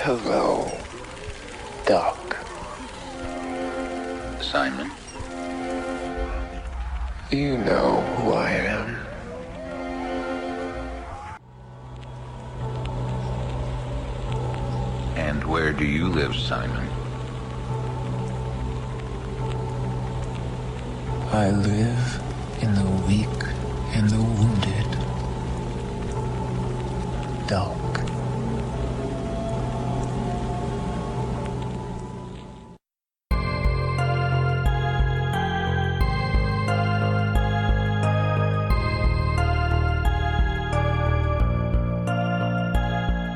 Hello, Doc. Simon? You know who I am. And where do you live, Simon? I live in the weak and the wounded. Doc.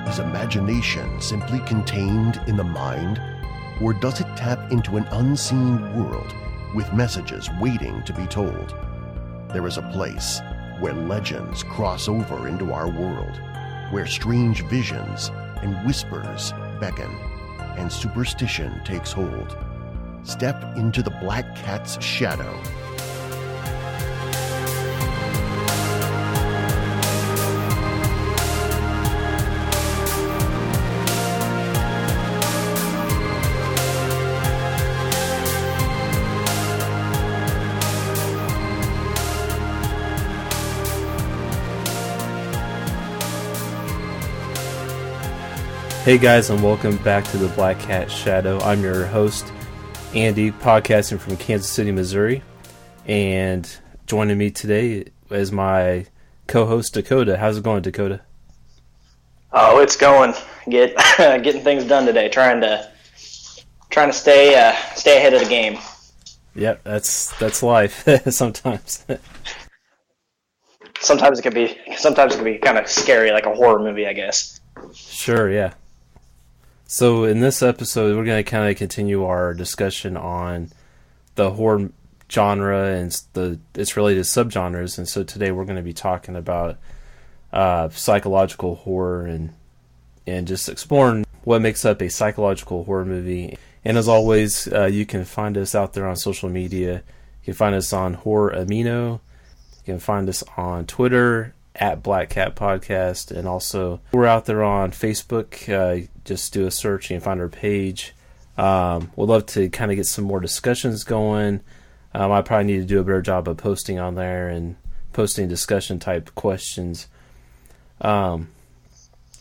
Is imagination simply contained in the mind, or does it tap into an unseen world with messages waiting to be told? There is a place where legends cross over into our world, where strange visions and whispers beckon, and superstition takes hold. Step into the Black Cat's shadow. Hey guys, and welcome back to the Black Cat Shadow. I'm your host, Andy, podcasting from Kansas City, Missouri. And joining me today is my co-host, Dakota. How's it going, Dakota? Oh, it's going. Getting things done today. Trying to stay ahead of the game. Yep, that's life. Sometimes. Sometimes it can be kind of scary, like a horror movie, I guess. Sure, yeah. So in this episode, we're going to kind of continue our discussion on the horror genre and its related subgenres. And so today we're going to be talking about psychological horror and just exploring what makes up a psychological horror movie. And as always, you can find us out there on social media. You can find us on Horror Amino. You can find us on Twitter at Black Cat Podcast, and also we're out there on Facebook. Just do a search and find our page. We'd love to kind of get some more discussions going. I probably need to do a better job of posting on there and posting discussion type questions. And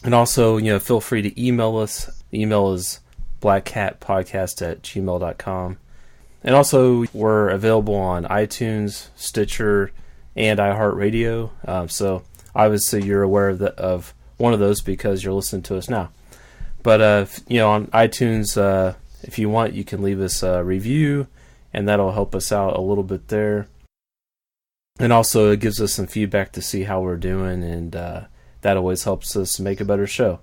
also, feel free to email us. The email is blackcatpodcast@gmail.com. And also, we're available on iTunes, Stitcher, and iHeartRadio. So obviously you're aware of one of those because you're listening to us now. But on iTunes, if you want, you can leave us a review, and that'll help us out a little bit there. And also it gives us some feedback to see how we're doing, and that always helps us make a better show.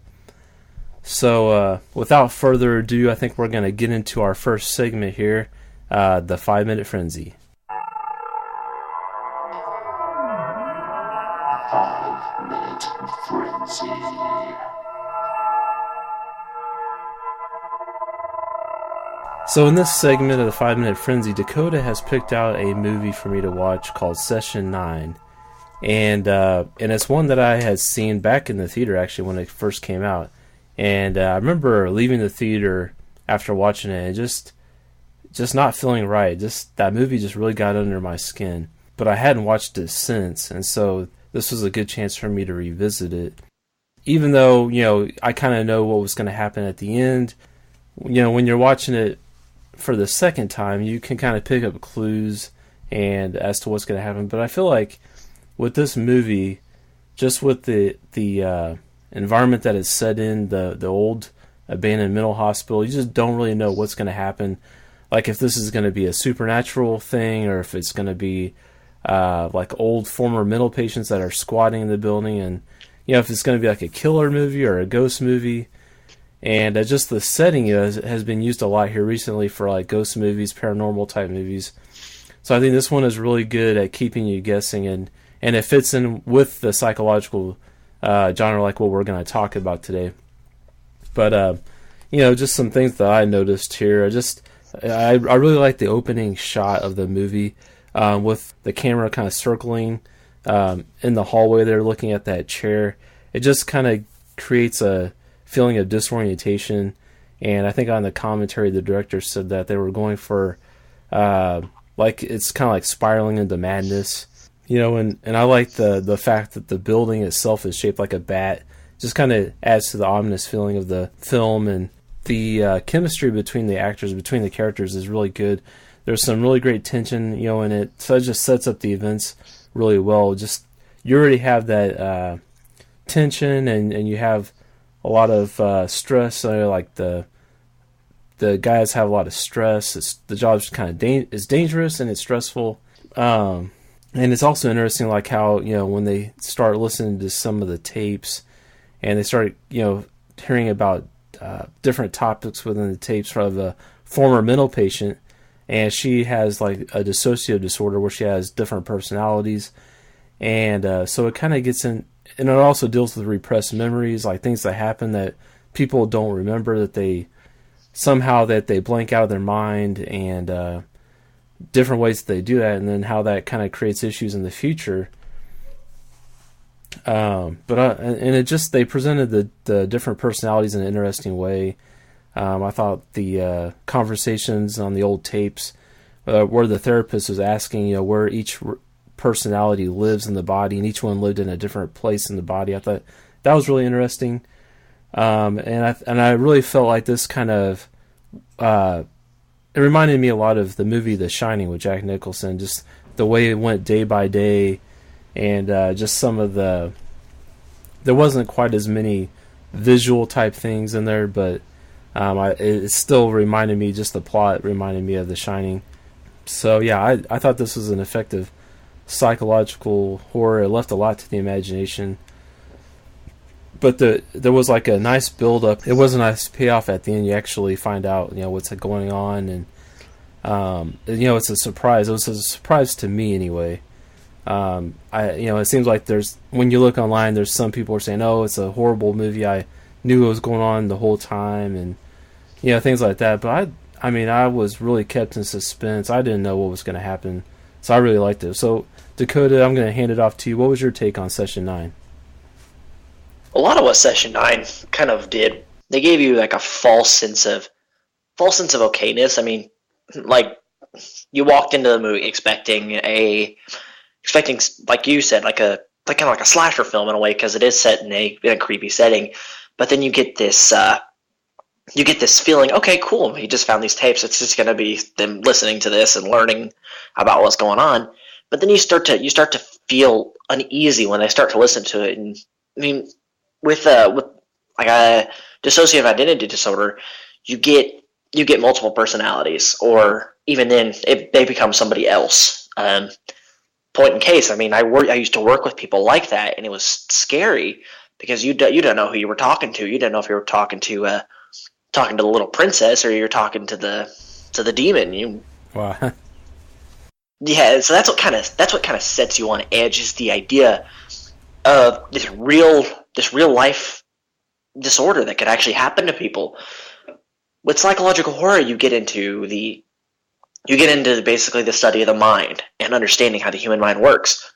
So without further ado, I think we're going to get into our first segment here, the 5-Minute Frenzy. 5-Minute Frenzy. So in this segment of the 5-Minute Frenzy, Dakota has picked out a movie for me to watch called Session 9. And it's one that I had seen back in the theater, actually, when it first came out. And I remember leaving the theater after watching it and just not feeling right. That movie just really got under my skin. But I hadn't watched it since, and so this was a good chance for me to revisit it. Even though, I kind of know what was going to happen at the end, when you're watching it for the second time, you can kind of pick up clues and as to what's going to happen. But I feel like with this movie, just with the environment that it's set in, the old abandoned mental hospital, you just don't really know what's going to happen. Like if this is going to be a supernatural thing, or if it's going to be like old former mental patients that are squatting in the building, and if it's going to be like a killer movie or a ghost movie. And just the setting has been used a lot here recently for like ghost movies, paranormal type movies. So I think this one is really good at keeping you guessing, and it fits in with the psychological genre like what we're going to talk about today. But just some things that I noticed here. I really like the opening shot of the movie with the camera kind of circling in the hallway there, looking at that chair. It just kind of creates a feeling of disorientation. And I think on the commentary, the director said that they were going for, like, it's kind of like spiraling into madness. You know, and I like the fact that the building itself is shaped like a bat. Just kind of adds to the ominous feeling of the film, and the chemistry between the actors, between the characters, is really good. There's some really great tension, you know, in it. So it just sets up the events really well. Just, you already have that tension, and you have a lot of stress. Like the guys have a lot of stress. The job's kind of is dangerous and it's stressful. And it's also interesting, like how, you know, when they start listening to some of the tapes, and they start, you know, hearing about different topics within the tapes of a former mental patient, and she has like a dissociative disorder where she has different personalities, and so it kind of gets in, and it also deals with repressed memories, like things that happen that people don't remember, that they blank out of their mind, and different ways that they do that, and then how that kind of creates issues in the future. And it just, they presented the different personalities in an interesting way. I thought the conversations on the old tapes, where the therapist was asking, you know, where each personality lives in the body, and each one lived in a different place in the body. I thought that was really interesting. And I really felt like this kind of, it reminded me a lot of the movie The Shining with Jack Nicholson, just the way it went day by day. And just some of there wasn't quite as many visual type things in there, but it still reminded me, just the plot reminded me of The Shining. So yeah, I thought this was an effective psychological horror. It left a lot to the imagination. But there was like a nice build up. It was a nice payoff at the end. You actually find out, you know, what's going on, and you know, it's a surprise. It was a surprise to me anyway. It seems like when you look online, there's some people are saying, "Oh, it's a horrible movie. I knew what was going on the whole time," and you know, things like that. But I was really kept in suspense. I didn't know what was going to happen, so I really liked it. So, Dakota, I'm going to hand it off to you. What was your take on Session 9? A lot of what Session 9 kind of did, they gave you like a false sense of okayness. I mean, like, you walked into the movie expecting, like you said, like kind of like a slasher film in a way, because it is set in a creepy setting. But then you get this feeling, okay, cool, he just found these tapes. It's just going to be them listening to this and learning about what's going on. But then you start to feel uneasy when they start to listen to it. And I mean, with like a dissociative identity disorder, you get multiple personalities, or even then they become somebody else. Point in case, I mean, I used to work with people like that, and it was scary because you don't know who you were talking to. You didn't know if you were talking to the little princess, or you're talking to the demon. Wow. Yeah, so that's what kind of sets you on edge, is the idea of this real life disorder that could actually happen to people. With psychological horror, you get into basically the study of the mind and understanding how the human mind works.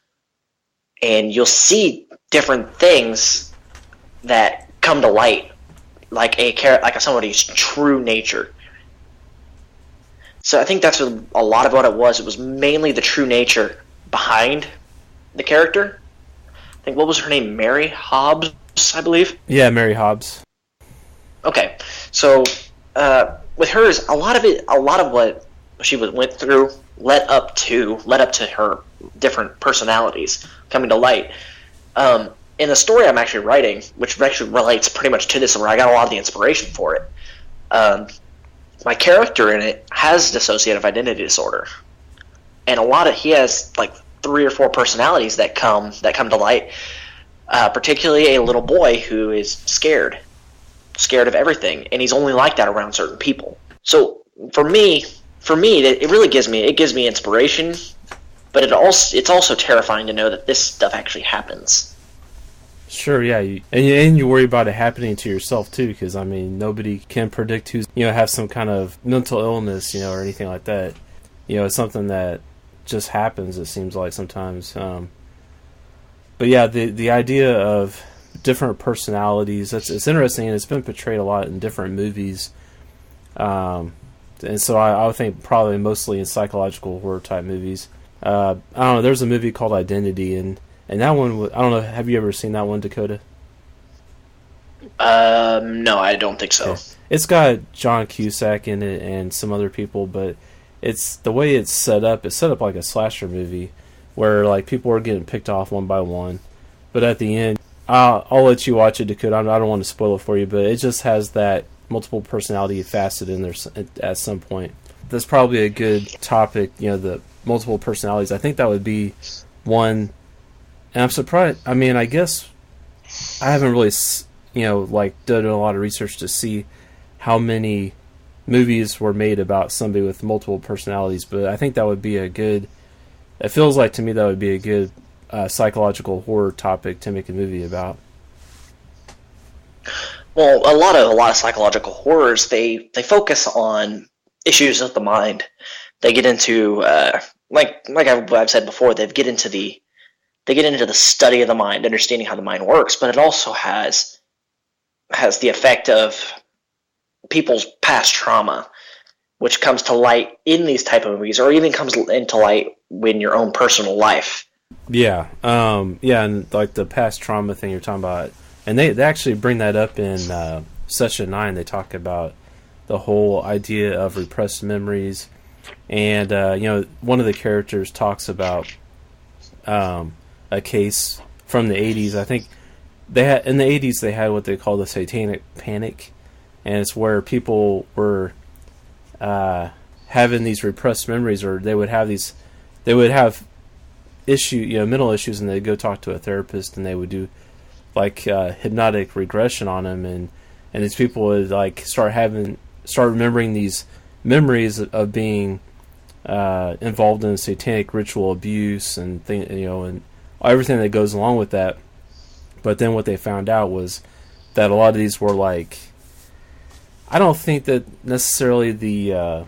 And you'll see different things that come to light, like somebody's true nature. So I think that's a lot of what it was. It was mainly the true nature behind the character. I think, what was her name? Mary Hobbs, I believe? Yeah, Mary Hobbs. Okay. So with hers, a lot of what she went through led up to her different personalities coming to light. In the story I'm actually writing, which actually relates pretty much to this, where I got a lot of the inspiration for it, my character in it has dissociative identity disorder, and he has like 3 or 4 personalities that come to light. Particularly a little boy who is scared of everything, and he's only like that around certain people. So for me, it really gives me inspiration, but it's also terrifying to know that this stuff actually happens. Sure, yeah, and you worry about it happening to yourself too, because I mean, nobody can predict who's have some kind of mental illness, or anything like that. It's something that just happens. It seems like sometimes. But yeah, the idea of different personalities. It's interesting, and it's been portrayed a lot in different movies. And so I would think probably mostly in psychological horror type movies. I don't know. There's a movie called Identity, and that one. I don't know. Have you ever seen that one, Dakota? No, I don't think so. Okay. It's got John Cusack in it and some other people, but it's the way it's set up. It's set up like a slasher movie, where like people are getting picked off one by one, but at the end, I'll let you watch it, Dakota. I don't want to spoil it for you, but it just has that multiple personality facet in there at some point. That's probably a good topic, the multiple personalities. I think that would be one, and I'm surprised. I mean, I guess I haven't really, done a lot of research to see how many movies were made about somebody with multiple personalities, but I think that would be it feels like to me that would be a good psychological horror topic to make a movie about. Well, a lot of psychological horrors, they focus on issues of the mind. They get into like I've said before, they get into the study of the mind, understanding how the mind works, but it also has the effect of people's past trauma, which comes to light in these type of movies, or even comes into light in your own personal life. Yeah, and like the past trauma thing you're talking about, and they actually bring that up in Session 9. They talk about the whole idea of repressed memories, and one of the characters talks about a case from the 80s. I think in the 80s they had what they call the Satanic Panic, and it's where people were having these repressed memories, or they would have mental issues, and they'd go talk to a therapist, and they would do like hypnotic regression on them, and these people would like start remembering these memories of being involved in satanic ritual abuse and and everything that goes along with that. But then what they found out was that a lot of these were like, I don't think that necessarily the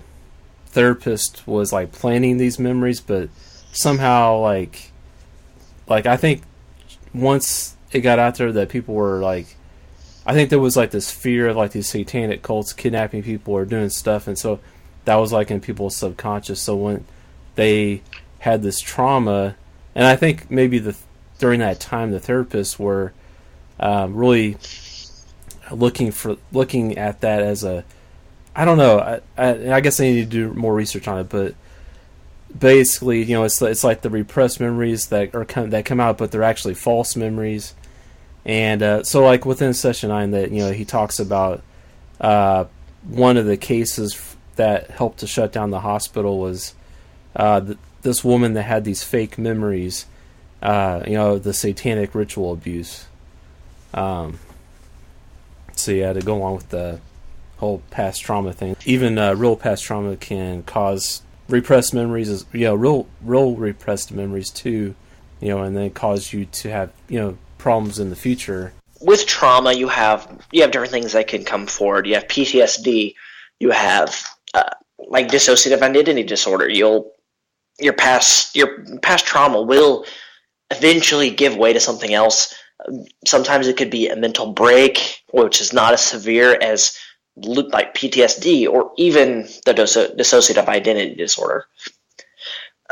therapist was like planning these memories, but somehow like I think once it got out there that people were like, I think there was like this fear of like these satanic cults kidnapping people or doing stuff, and so that was like in people's subconscious. So when they had this trauma, and I think maybe during that time the therapists were really looking at that as a, I don't know, I guess I need to do more research on it, but basically, it's like the repressed memories that come out, but they're actually false memories. And so like within Session 9 that he talks about one of the cases that helped to shut down the hospital was this woman that had these fake memories, the satanic ritual abuse. So yeah, to go along with the whole past trauma thing, even real past trauma can cause repressed memories, real repressed memories too, and then cause you to have problems in the future. With trauma, you have different things that can come forward. You have PTSD. You have like dissociative identity disorder. Your past trauma will eventually give way to something else. Sometimes it could be a mental break, which is not as severe as like PTSD or even the dissociative identity disorder.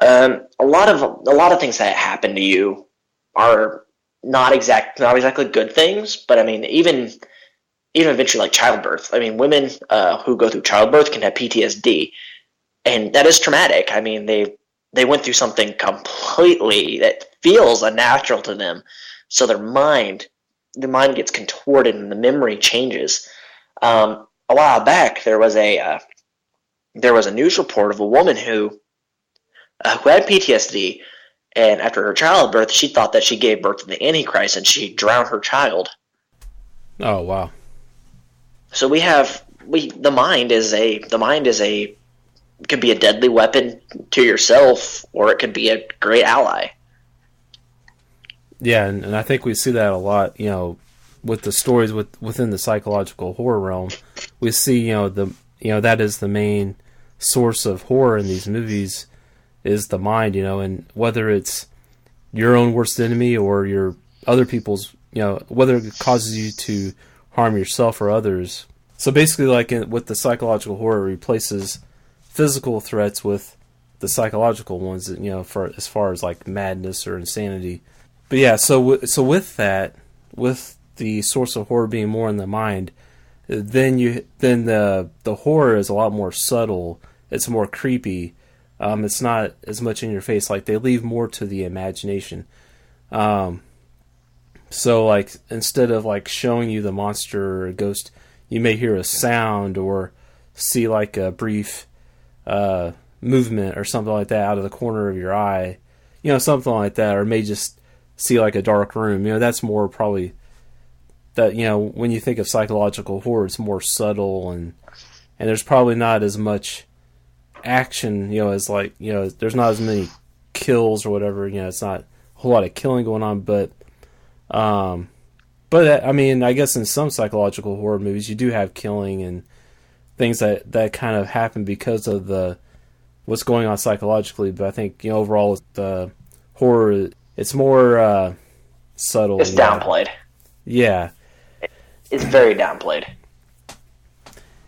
A lot of things that happen to you are not exactly good things, but I mean, even eventually like childbirth. I mean, women who go through childbirth can have PTSD, and that is traumatic. I mean, they went through something completely that feels unnatural to them, so the mind gets contorted and the memory changes. A while back, there was a news report of a woman who had PTSD, and after her childbirth, she thought that she gave birth to the Antichrist, and she drowned her child. Oh wow! So the mind could be a deadly weapon to yourself, or it could be a great ally. Yeah, and I think we see that a lot, with the stories within the psychological horror realm. We see, that is the main source of horror in these movies is the mind, and whether it's your own worst enemy or your other people's whether it causes you to harm yourself or others. So basically, like with the psychological horror, it replaces physical threats with the psychological ones, for as far as like madness or insanity. But yeah, so with that, with the source of horror being more in the mind, then the horror is a lot more subtle. It's more creepy. It's not as much in your face. Like, they leave more to the imagination. So like, instead of like showing you the monster or a ghost, you may hear a sound or see like a brief movement or something like that out of the corner of your eye, something like that, or may just see like a dark room. That's more probably that, when you think of psychological horror, it's more subtle, and there's probably not as much action, as like, there's not as many kills or whatever, it's not a whole lot of killing going on, but I mean, I guess in some psychological horror movies you do have killing and things that kind of happen because of what's going on psychologically, but I think, overall the horror, it's more subtle. It's downplayed. Yeah. It's very downplayed.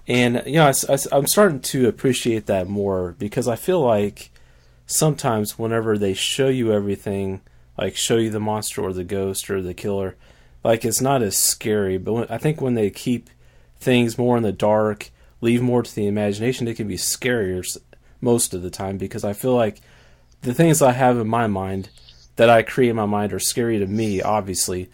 And, I'm starting to appreciate that more, because I feel like sometimes whenever they show you everything, like show you the monster or the ghost or the killer, like, it's not as scary. But I think when they keep things more in the dark, leave more to the imagination, it can be scarier most of the time, because I feel like the things I have in my mind, that I create in my mind, are scary to me, obviously.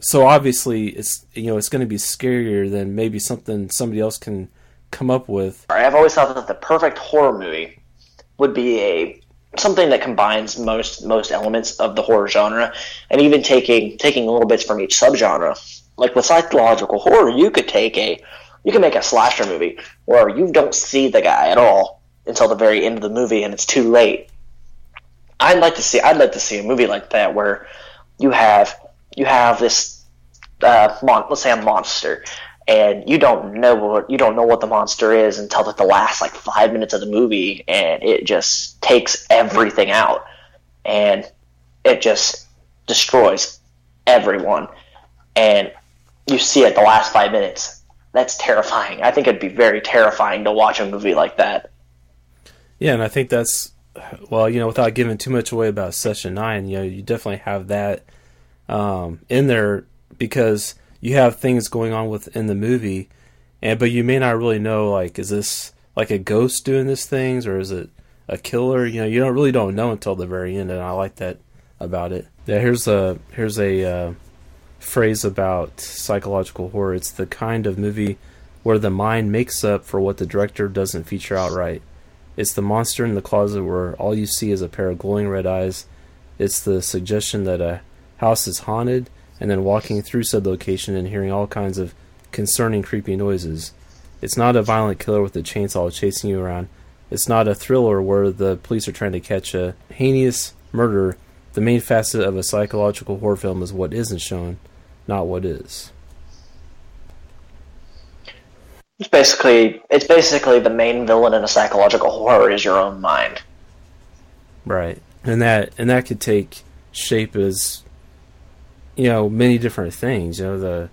So obviously it's it's going to be scarier than maybe something somebody else can come up with. I've always thought that the perfect horror movie would be something that combines most elements of the horror genre, and even taking little bits from each subgenre. Like with psychological horror, you could make a slasher movie where you don't see the guy at all until the very end of the movie, and it's too late. I'd like to see a movie like that where you have this let's say a monster, and you don't know what the monster is until like the last like 5 minutes of the movie, and it just takes everything out, and it just destroys everyone, and you see it the last 5 minutes. That's terrifying. I think it'd be very terrifying to watch a movie like that. Yeah, and I think that's, well, without giving too much away about Session 9, you definitely have that in there, because you have things going on within the movie, but you may not really know, like, is this like a ghost doing these things, or is it a killer? You don't know until the very end, and I like that about it. Yeah, here's a phrase about psychological horror. It's the kind of movie where the mind makes up for what the director doesn't feature outright. It's the monster in the closet where all you see is a pair of glowing red eyes. It's the suggestion that a house is haunted, and then walking through said location and hearing all kinds of concerning, creepy noises. It's not a violent killer with a chainsaw chasing you around. It's not a thriller where the police are trying to catch a heinous murderer. The main facet of a psychological horror film is what isn't shown, not what is. It's basically the main villain in a psychological horror is your own mind. Right. And that could take shape as many different things. You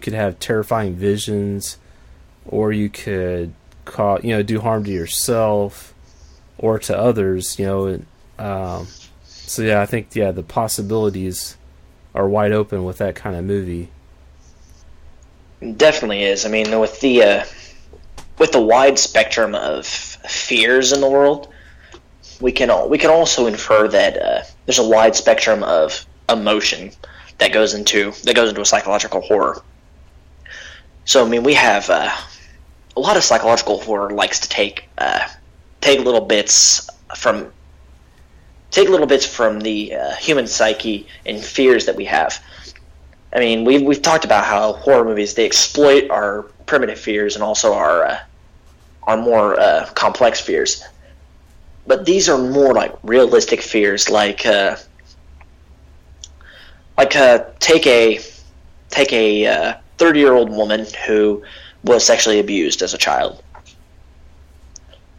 could have terrifying visions, or you could do harm to yourself or to others. So yeah, I think the possibilities are wide open with that kind of movie. It definitely is. I mean, with the wide spectrum of fears in the world, we can also infer that there's a wide spectrum of emotion that goes into a psychological horror. So I mean, we have a lot of psychological horror likes to take little bits from the human psyche and fears that we have. I mean, we've talked about how horror movies, they exploit our primitive fears and also our more complex fears. But these are more like realistic fears, like take a 30-year-old woman who was sexually abused as a child.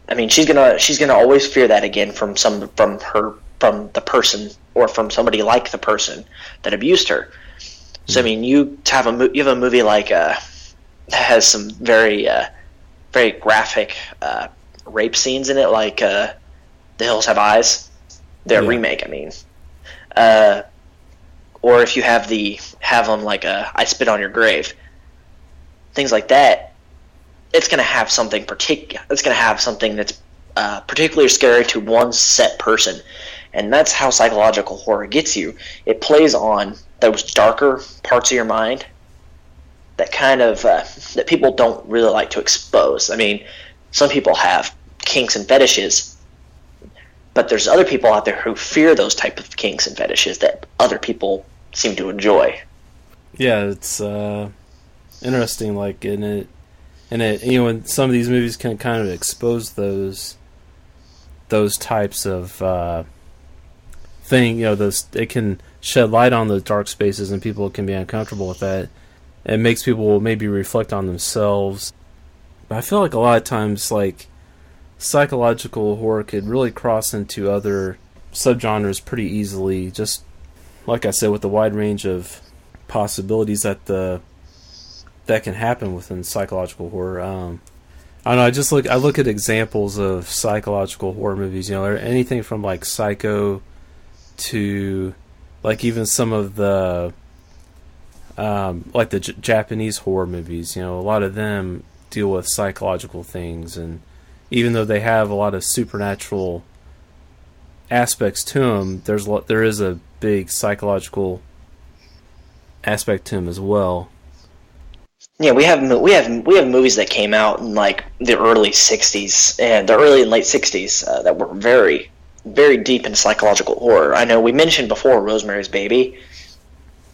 I mean, she's gonna always fear that again from her from the person or from somebody like the person that abused her. So I mean, you have a movie like that has some very very graphic rape scenes in it, like The Hills Have Eyes, their remake. I mean, or if you have them like I Spit on Your Grave, things like that. It's going to have something particular. It's going to have something that's particularly scary to one set person, and that's how psychological horror gets you. It plays on those darker parts of your mind that kind of that people don't really like to expose. I mean, some people have kinks and fetishes, but there's other people out there who fear those type of kinks and fetishes that other people seem to enjoy. Yeah, it's interesting. Like in it, and some of these movies can kind of expose those types of thing. It can shed light on those dark spaces, and people can be uncomfortable with that. It makes people maybe reflect on themselves. But I feel like a lot of times, like, psychological horror could really cross into other subgenres pretty easily. Just like I said, with the wide range of possibilities that can happen within psychological horror. I don't know. I look at examples of psychological horror movies. Anything from like Psycho to like even some of the like the Japanese horror movies. A lot of them deal with psychological things, and even though they have a lot of supernatural aspects to them, there is a big psychological aspect to them as well. Yeah, we have movies that came out in like the early '60s and the early and late '60s that were very, very deep in psychological horror. I know we mentioned before Rosemary's Baby.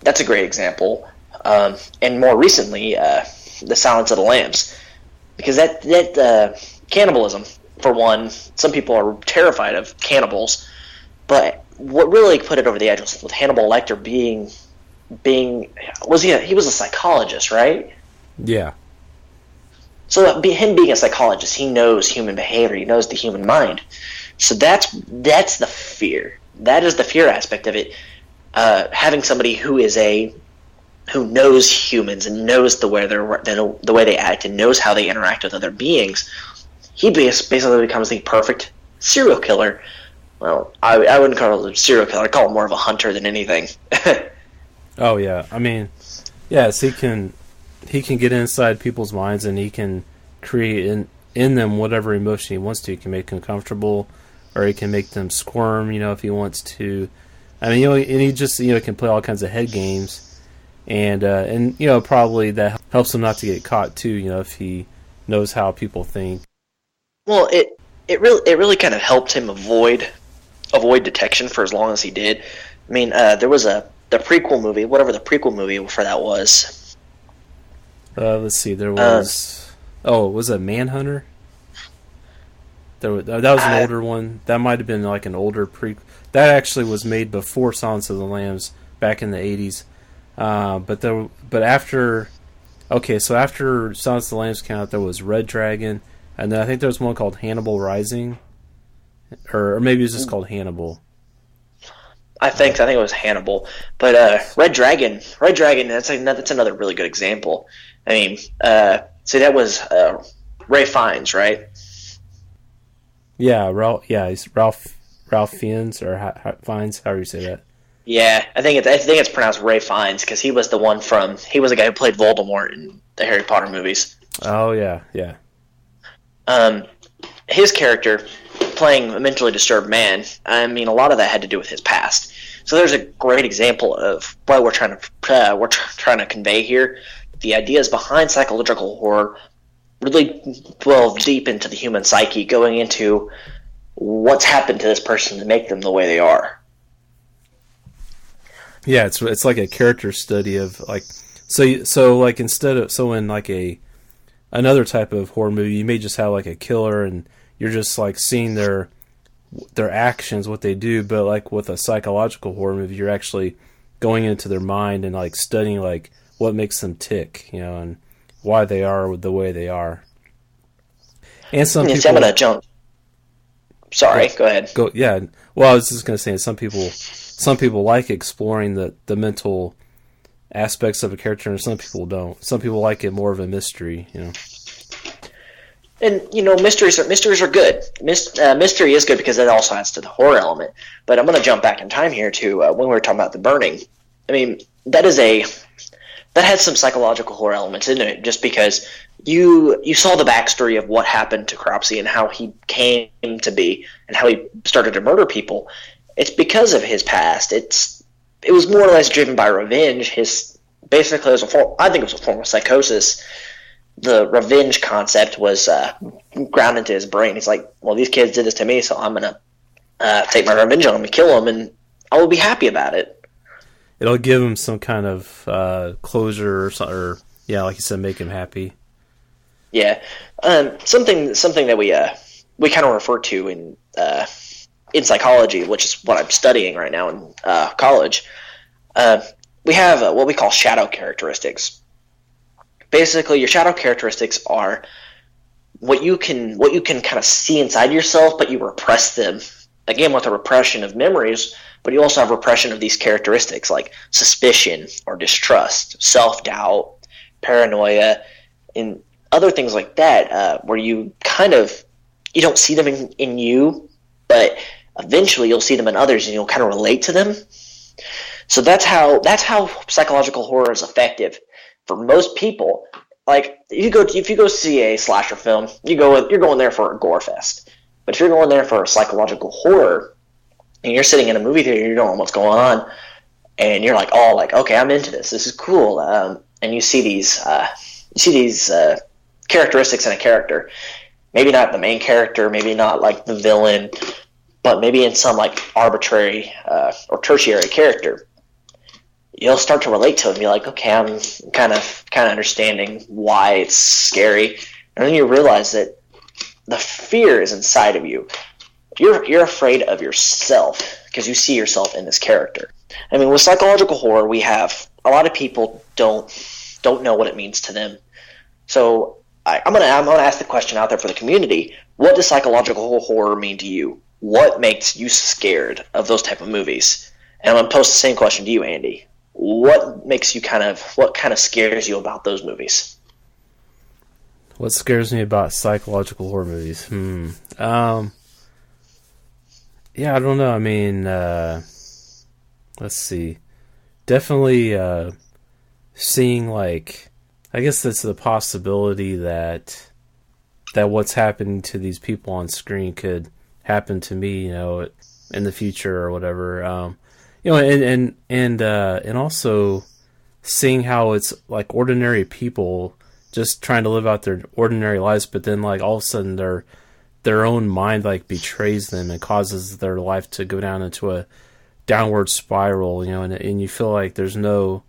That's a great example, and more recently, The Silence of the Lambs, because that cannibalism, for one, some people are terrified of cannibals, but what really put it over the edge was with Hannibal Lecter being he was a psychologist, right? Yeah. So him being a psychologist, he knows human behavior, he knows the human mind. So that's the fear. That is the fear aspect of it. Having somebody who knows humans and knows the way they act and knows how they interact with other beings, he basically becomes the perfect serial killer. Well, I wouldn't call it a serial killer. I'd call him more of a hunter than anything. Oh yeah, I mean, yes, he can get inside people's minds, and he can create in them whatever emotion he wants to. He can make them comfortable, or he can make them squirm, if he wants to. I mean, and he just, can play all kinds of head games, and probably that helps him not to get caught too, if he knows how people think. Well, it really kind of helped him avoid detection for as long as he did. I mean, there was the prequel movie, whatever the prequel movie for that was. Let's see, there was... was it Manhunter? That was an older one. That might have been like an older prequel. That actually was made before Silence of the Lambs, back in the 80s. But after... Okay, so after Silence of the Lambs came out, there was Red Dragon, and then I think there was one called Hannibal Rising. Or maybe it was just called Hannibal. I think it was Hannibal, but Red Dragon. That's another really good example. I mean, so that was Ray Fiennes, right? Yeah, he's Ralph Fiennes or Fiennes, however you say that. Yeah, I think it's pronounced Ray Fiennes because he was the guy who played Voldemort in the Harry Potter movies. Oh yeah. His character, playing a mentally disturbed man, I mean, a lot of that had to do with his past. So there's a great example of what we're trying to convey here. The ideas behind psychological horror really delve deep into the human psyche, going into what's happened to this person to make them the way they are. Yeah, it's like a character study of like so like in like another type of horror movie, you may just have like a killer and you're just like seeing their actions, what they do, but like with a psychological horror movie, you're actually going into their mind and like studying like what makes them tick, and why they are the way they are. And some people... I'm gonna jump. Sorry, go ahead. Yeah. Well, I was just going to say, some people like exploring the mental aspects of a character, and some people don't. Some people like it more of a mystery, you know. And mysteries are good. Mystery is good because it also adds to the horror element. But I'm going to jump back in time here to when we were talking about The Burning. I mean, that had some psychological horror elements in it, just because you saw the backstory of what happened to Cropsey and how he came to be and how he started to murder people. It's because of his past. It was more or less driven by revenge. I think it was a form of psychosis. The revenge concept was ground into his brain. He's like, well, these kids did this to me, so I'm going to take my revenge on them and kill them, and I will be happy about it. It'll give him some kind of closure, or like you said, make him happy. Yeah. Something that we kind of refer to in psychology, which is what I'm studying right now in college. We have what we call shadow characteristics. Basically, your shadow characteristics are what you can kind of see inside yourself, but you repress them. Again, with the repression of memories, but you also have repression of these characteristics like suspicion or distrust, self-doubt, paranoia, and other things like that, where you don't see them in you, but eventually you'll see them in others and you'll kind of relate to them. So that's how psychological horror is effective. For most people, like if you go see a slasher film, you're going there for a gore fest. But if you're going there for a psychological horror, and you're sitting in a movie theater, you don't know what's going on, and you're like, oh, like, okay, I'm into this. This is cool. And you see these characteristics in a character. Maybe not the main character, maybe not like the villain, but maybe in some like arbitrary or tertiary character. You'll start to relate to it and be like, okay, I'm kind of understanding why it's scary. And then you realize that the fear is inside of you. You're afraid of yourself because you see yourself in this character. I mean, with psychological horror, we have a lot of people don't know what it means to them. So I'm gonna ask the question out there for the community: what does psychological horror mean to you? What makes you scared of those type of movies? And I'm gonna pose the same question to you, Andy. What kind of scares you about those movies? What scares me about psychological horror movies? Yeah, I don't know. I mean, let's see. Definitely seeing, like, I guess that's the possibility that what's happening to these people on screen could happen to me, in the future or whatever. And also seeing how it's like ordinary people just trying to live out their ordinary lives, but then like all of a sudden their own mind like betrays them and causes their life to go down into a downward spiral, and you feel like there's no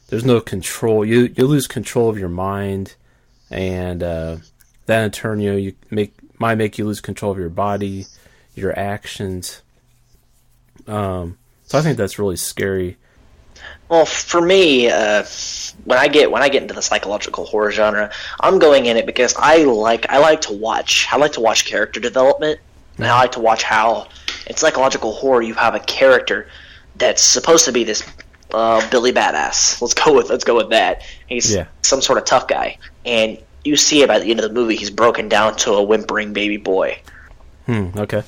control. You lose control of your mind, and that in turn, might make you lose control of your body, your actions. So I think that's really scary. Well, for me, when I get into the psychological horror genre, I'm going in it because I like to watch character development, and I like to watch how in psychological horror you have a character that's supposed to be this Billy Badass. Let's go with that. He's some sort of tough guy, and you see by the end of the movie he's broken down to a whimpering baby boy. Okay.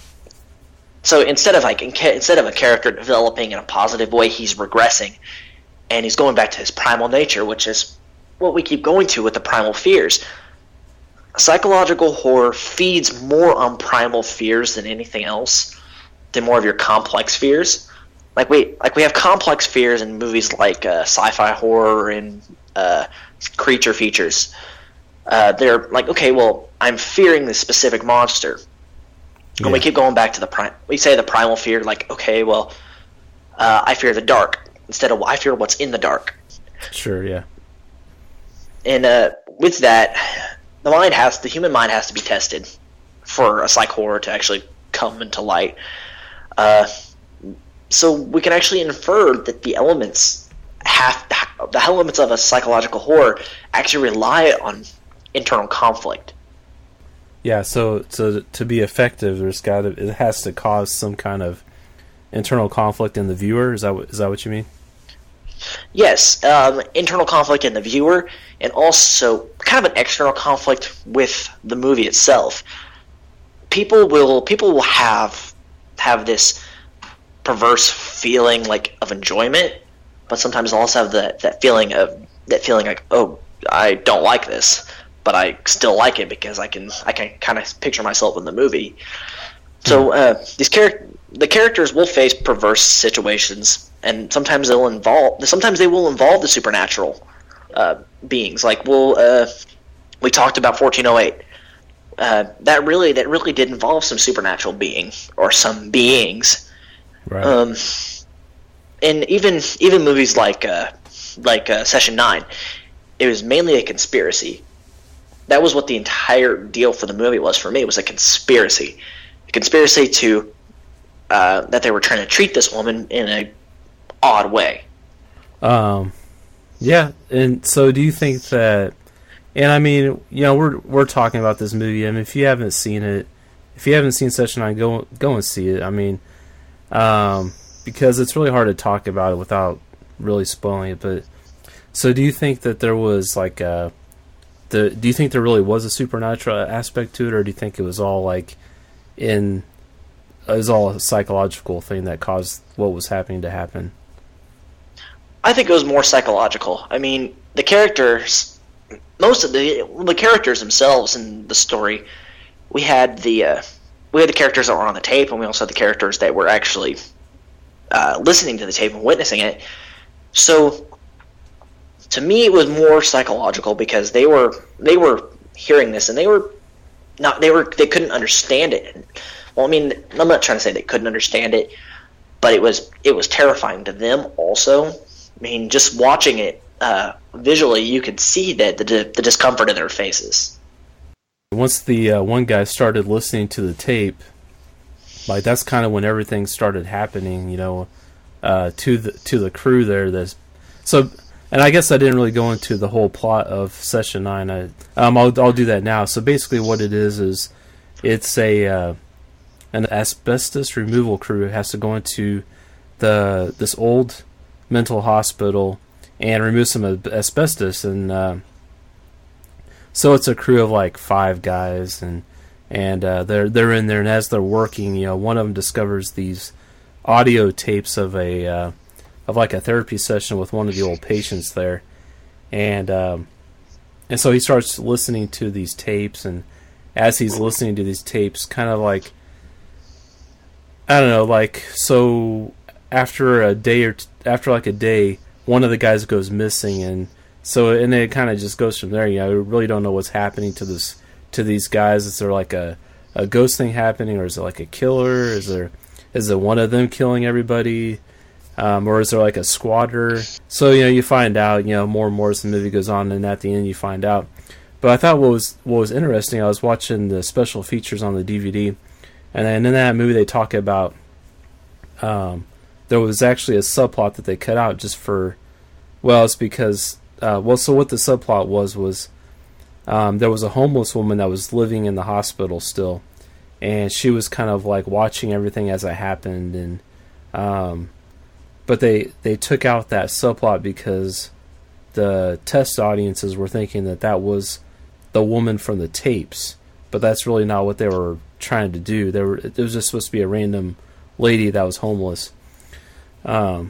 So instead of a character developing in a positive way, he's regressing, and he's going back to his primal nature, which is what we keep going to with the primal fears. Psychological horror feeds more on primal fears than anything else, than more of your complex fears. Like we have complex fears in movies like sci-fi horror and creature features. They're like, okay, well, I'm fearing this specific monster. And we keep going back to the primal fear, like, okay, well, I fear the dark instead of I fear what's in the dark. Sure, yeah. And with that, the human mind has to be tested for a psych horror to actually come into light. So we can actually infer that the elements of a psychological horror actually rely on internal conflict. Yeah, so to be effective, it has to cause some kind of internal conflict in the viewer. Is that what you mean? Yes, internal conflict in the viewer, and also kind of an external conflict with the movie itself. People will have this perverse feeling like of enjoyment, but sometimes also have that feeling like, oh, I don't like this, but I still like it because I can kind of picture myself in the movie. So the characters will face perverse situations, and sometimes they will involve the supernatural beings. Like we talked about 1408. That really did involve some supernatural being or some beings. Right. And even movies like Session 9, it was mainly a conspiracy. That was what the entire deal for the movie was for me. It was a conspiracy. A conspiracy to that they were trying to treat this woman in a odd way. Yeah, and so do you think that? And I mean, we're talking about this movie. I mean, if you haven't seen Session 9, go and see it. I mean, because it's really hard to talk about it without really spoiling it. But so, do you think that there was do you think there really was a supernatural aspect to it, or do you think it was all it was all a psychological thing that caused what was happening to happen? I think it was more psychological. I mean, the characters, most of the characters themselves in the story, we had the characters that were on the tape, and we also had the characters that were actually listening to the tape and witnessing it. So, to me, it was more psychological because they were hearing this and they couldn't understand it. Well, I mean, I'm not trying to say they couldn't understand it, but it was terrifying to them also. I mean, just watching it visually, you could see that the discomfort in their faces. Once the one guy started listening to the tape, that's kind of when everything started happening, to the crew there. And I guess I didn't really go into the whole plot of Session 9. I'll do that now. So basically, what it is it's an asbestos removal crew has to go into this old mental hospital and remove some asbestos, and so it's a crew of 5 guys, and they're in there, and as they're working, one of them discovers these audio tapes of a therapy session with one of the old patients there, and so he starts listening to these tapes, and as he's listening to these tapes, kind of I don't know, so after a day, one of the guys goes missing, and it kind of just goes from there. We really don't know what's happening to these guys. Is there a ghost thing happening, or is it a killer? Is it one of them killing everybody? Or is there a squatter? So you find out more and more as the movie goes on, and at the end you find out. But I thought what was interesting, I was watching the special features on the DVD, and then in that movie they talk about there was actually a subplot that they cut out just for, it's because so what the subplot was there was a homeless woman that was living in the hospital still, and she was kind of watching everything as it happened, and but they took out that subplot because the test audiences were thinking that was the woman from the tapes, but that's really not what they were trying to do. It was just supposed to be a random lady that was homeless. But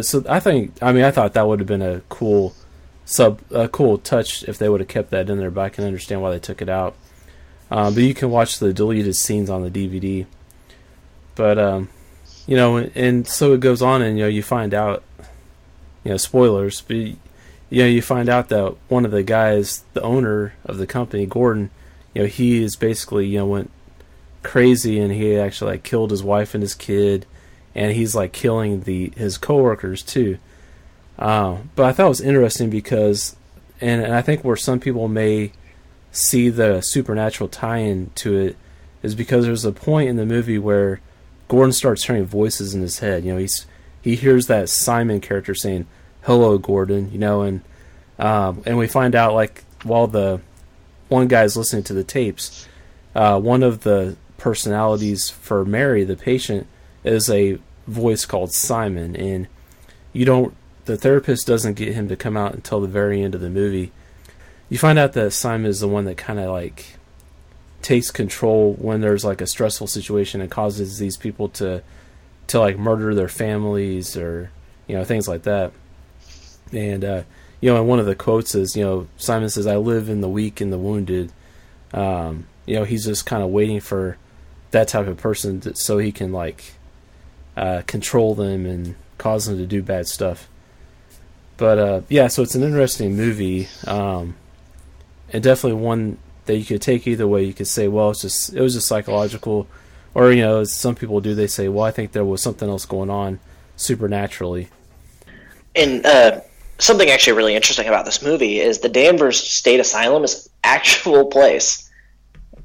so I thought that would have been a cool touch if they would have kept that in there, but I can understand why they took it out. But you can watch the deleted scenes on the DVD. But and so it goes on, and you find out, spoilers, but you find out that one of the guys, the owner of the company, Gordon, he is basically went crazy, and he actually killed his wife and his kid, and he's killing his coworkers too. But I thought it was interesting because, and I think where some people may see the supernatural tie-in to it is because there's a point in the movie where Gordon starts hearing voices in his head. He hears that Simon character saying, "Hello, Gordon," and we find out while one guy's listening to the tapes, one of the personalities for Mary, the patient, is a voice called Simon, and the therapist doesn't get him to come out until the very end of the movie. You find out that Simon is the one that kind of like takes control when there's like a stressful situation and causes these people to like murder their families or things like that. And and one of the quotes is, Simon says, "I live in the weak and the wounded." He's just kind of waiting for that type of person so he can like control them and cause them to do bad stuff. But so it's an interesting movie, and definitely one that you could take either way. You could say, well, it was just psychological, or as some people do, they say, well, I think there was something else going on supernaturally. And something actually really interesting about this movie is the Danvers State Asylum is an actual place.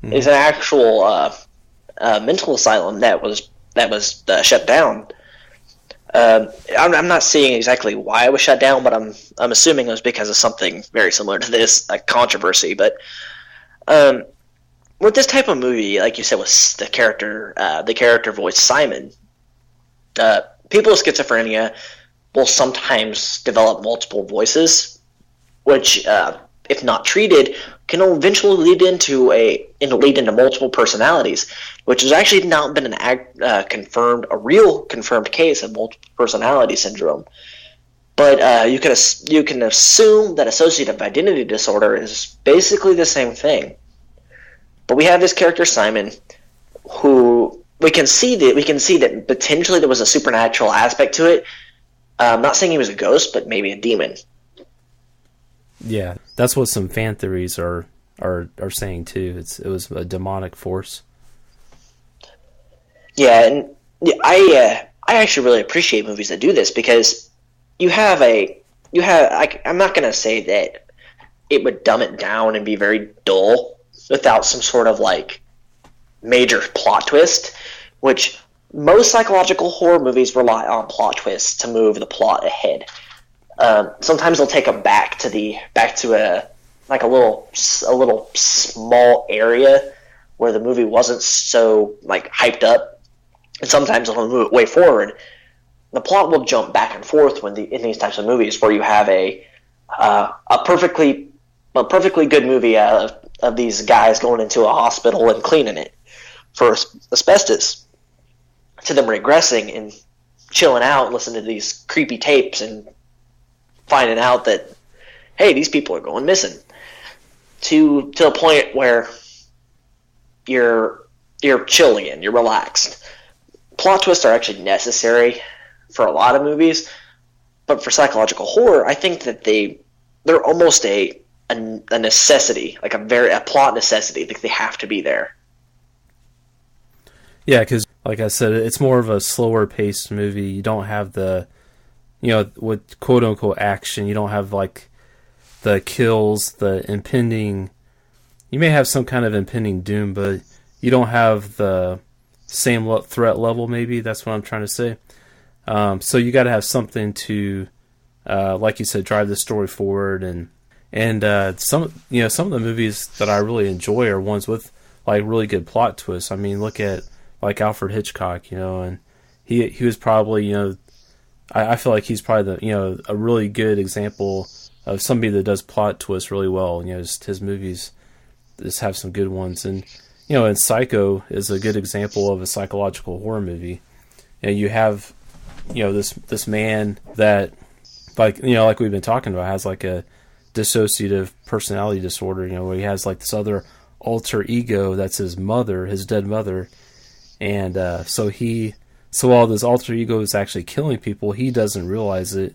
Mm-hmm. It's an actual mental asylum that was shut down. I'm not seeing exactly why it was shut down, but I'm assuming it was because of something very similar to this, like controversy. But with this type of movie, like you said, with the character voice Simon, people with schizophrenia will sometimes develop multiple voices, which, if not treated, can eventually lead into multiple personalities, which has actually not been a real confirmed case of multiple personality syndrome. But you can assume that associative identity disorder is basically the same thing. But we have this character Simon, who we can see that potentially there was a supernatural aspect to it. I'm not saying he was a ghost, but maybe a demon. Yeah, that's what some fan theories are saying too. It was a demonic force. Yeah, and I actually really appreciate movies that do this, because I'm not going to say that it would dumb it down and be very dull without some sort of like major plot twist, which most psychological horror movies rely on plot twists to move the plot ahead. Sometimes they'll take them back to a little small area where the movie wasn't so like hyped up, and sometimes they'll move it way forward. The plot will jump back and forth in these types of movies, where you have a perfectly good movie of these guys going into a hospital and cleaning it for asbestos, to them regressing and chilling out, listening to these creepy tapes and finding out that, hey, these people are going missing, to a point where you're chill again, you're relaxed. Plot twists are actually necessary for a lot of movies, but for psychological horror, I think that they're almost a necessity, like a plot necessity. I think they have to be there. Yeah, because like I said, it's more of a slower paced movie. You don't have the, with quote unquote action, you don't have like the kills, the impending. You may have some kind of impending doom, but you don't have the same threat level. Maybe that's what I'm trying to say. So you got to have something to, like you said, drive the story forward, and some of the movies that I really enjoy are ones with like really good plot twists. I mean, look at like Alfred Hitchcock, and he was probably, I feel like he's probably a really good example of somebody that does plot twists really well. Just his movies just have some good ones, and and Psycho is a good example of a psychological horror movie. You have this man that like we've been talking about has like a dissociative personality disorder, where he has like this other alter ego that's his mother, his dead mother. And so while this alter ego is actually killing people, he doesn't realize it.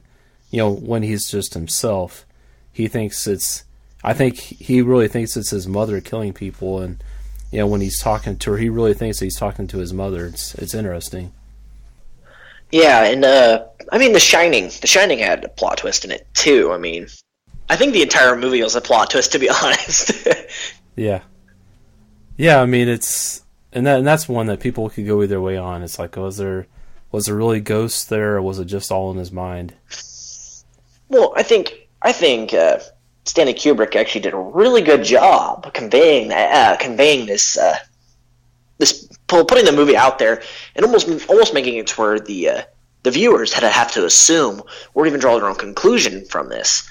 When he's just himself, I think he really thinks it's his mother killing people, and when he's talking to her, he really thinks that he's talking to his mother. It's interesting. Yeah, and I mean, The Shining had a plot twist in it too. I mean, I think the entire movie was a plot twist, to be honest. Yeah. I mean, and that's one that people could go either way on. It's like, was there really ghosts there, or was it just all in his mind? Well, I think Stanley Kubrick actually did a really good job conveying this putting the movie out there and almost making it to where the viewers had to have to assume or even draw their own conclusion from this.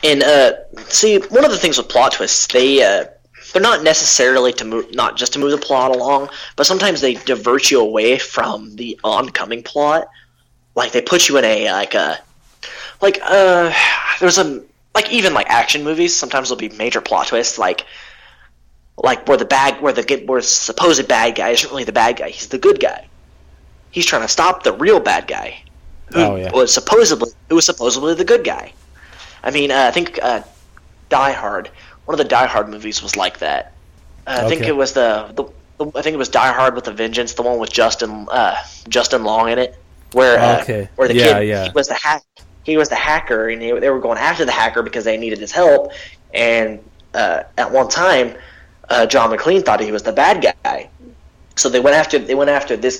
And see, one of the things with plot twists, they're not necessarily not just to move the plot along, but sometimes they divert you away from the oncoming plot. Like they put you in there's a even action movies. Sometimes there'll be major plot twists, like where the supposed bad guy isn't really the bad guy; he's the good guy. He's trying to stop the real bad guy, who was supposedly the good guy. I mean, I think Die Hard. One of the Die Hard movies was like that. I think it was I think it was Die Hard with a Vengeance, the one with Justin Long in it, where the kid he was the hacker, and they were going after the hacker because they needed his help. And at one time, John McClane thought he was the bad guy, so they went after this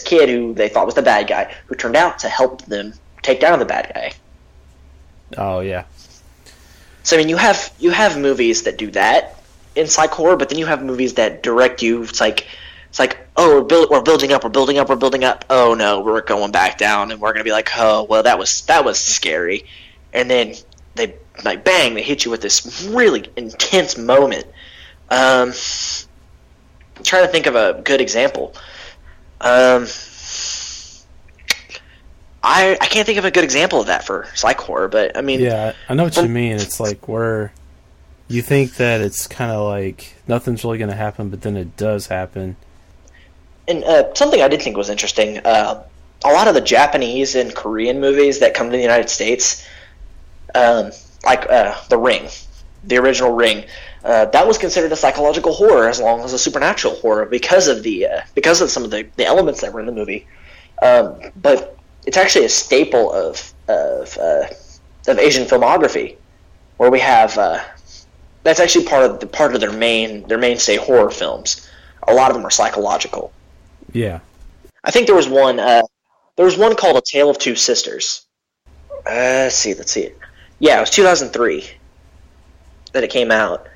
kid who they thought was the bad guy, who turned out to help them take down the bad guy. Oh yeah. So I mean, you have movies that do that in psych horror, but then you have movies that direct you. It's like, oh, we're building up. Oh no, we're going back down, and we're gonna be like, oh well, that was scary, and then they bang, they hit you with this really intense moment. I'm trying to think of a good example. I can't think of a good example of that for psych horror, but I mean... Yeah, I know what you mean. It's like where you think that it's kind of like nothing's really going to happen, but then it does happen. And something I did think was interesting, a lot of the Japanese and Korean movies that come to the United States, The Ring, the original Ring, that was considered a psychological horror as long as a supernatural horror because of some of the elements that were in the movie. But it's actually a staple of Asian filmography, where we have that's actually part of their mainstay horror films. A lot of them are psychological. Yeah, I think there was one called A Tale of Two Sisters. Let's see it. Yeah, it was 2003 that it came out.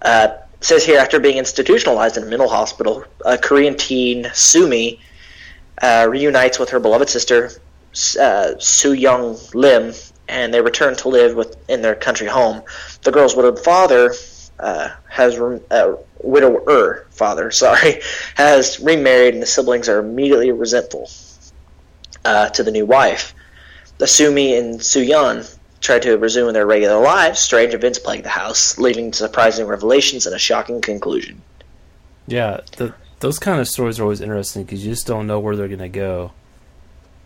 It says here, after being institutionalized in a mental hospital, a Korean teen, Sumi, reunites with her beloved sister, Soo-young Lim, and they return to live in their country home. The girl's widowed father has remarried, and the siblings are immediately resentful to the new wife. The Sumi and Soo-yeon try to resume their regular lives. Strange events plague the house, leading to surprising revelations and a shocking conclusion. Yeah, those kind of stories are always interesting because you just don't know where they're going to go.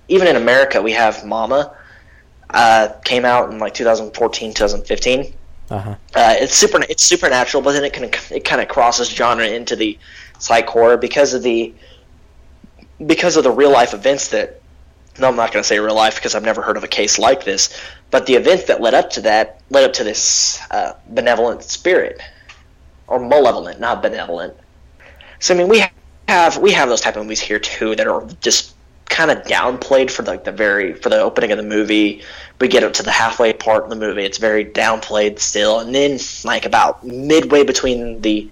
Even in America, we have Mama. Came out in 2014, 2015. Uh-huh. It's supernatural, but then it kind of crosses genre into the psych horror because of the real life events that. No, I'm not going to say real life because I've never heard of a case like this. But the events that led up to this benevolent spirit, or malevolent, not benevolent. So I mean, we have those type of movies here too that are just kind of downplayed for for the opening of the movie. We get up to the halfway part of the movie, it's very downplayed still, and then about midway between the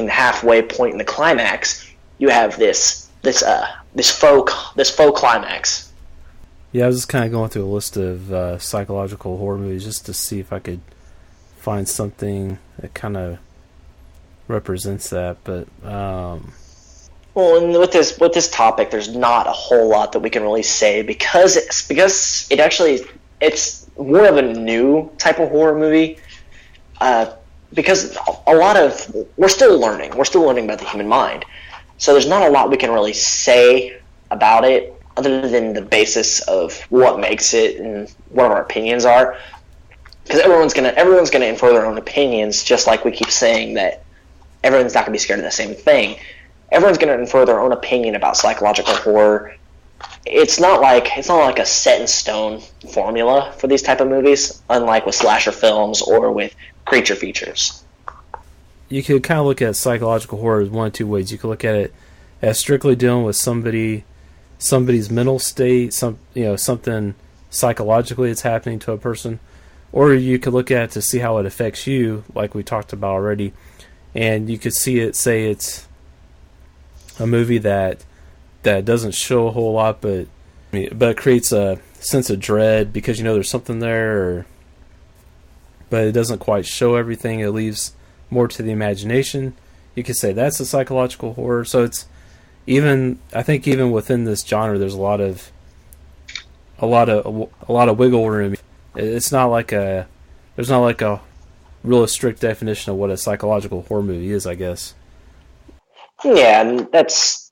halfway point and the climax, you have this faux climax. Yeah, I was just kind of going through a list of psychological horror movies just to see if I could find something that kind of represents that, but well, and with this topic, there's not a whole lot that we can really say because it's more of a new type of horror movie. Because we're still learning about the human mind, so there's not a lot we can really say about it other than the basis of what makes it and what our opinions are. Because everyone's gonna infer their own opinions, just like we keep saying that everyone's not gonna be scared of the same thing. Everyone's gonna infer their own opinion about psychological horror. It's not like a set in stone formula for these type of movies, unlike with slasher films or with creature features. You could kind of look at psychological horror as one of two ways. You could look at it as strictly dealing with somebody's mental state, something psychologically that's happening to a person, or you could look at it to see how it affects you, like we talked about already, and you could see it, say it's a movie that doesn't show a whole lot, but creates a sense of dread because you know there's something there, but it doesn't quite show everything. It leaves more to the imagination. You could say that's a psychological horror. So it's I think even within this genre, there's a lot of wiggle room. It's not like there's not like a real strict definition of what a psychological horror movie is, I guess. Yeah, and that's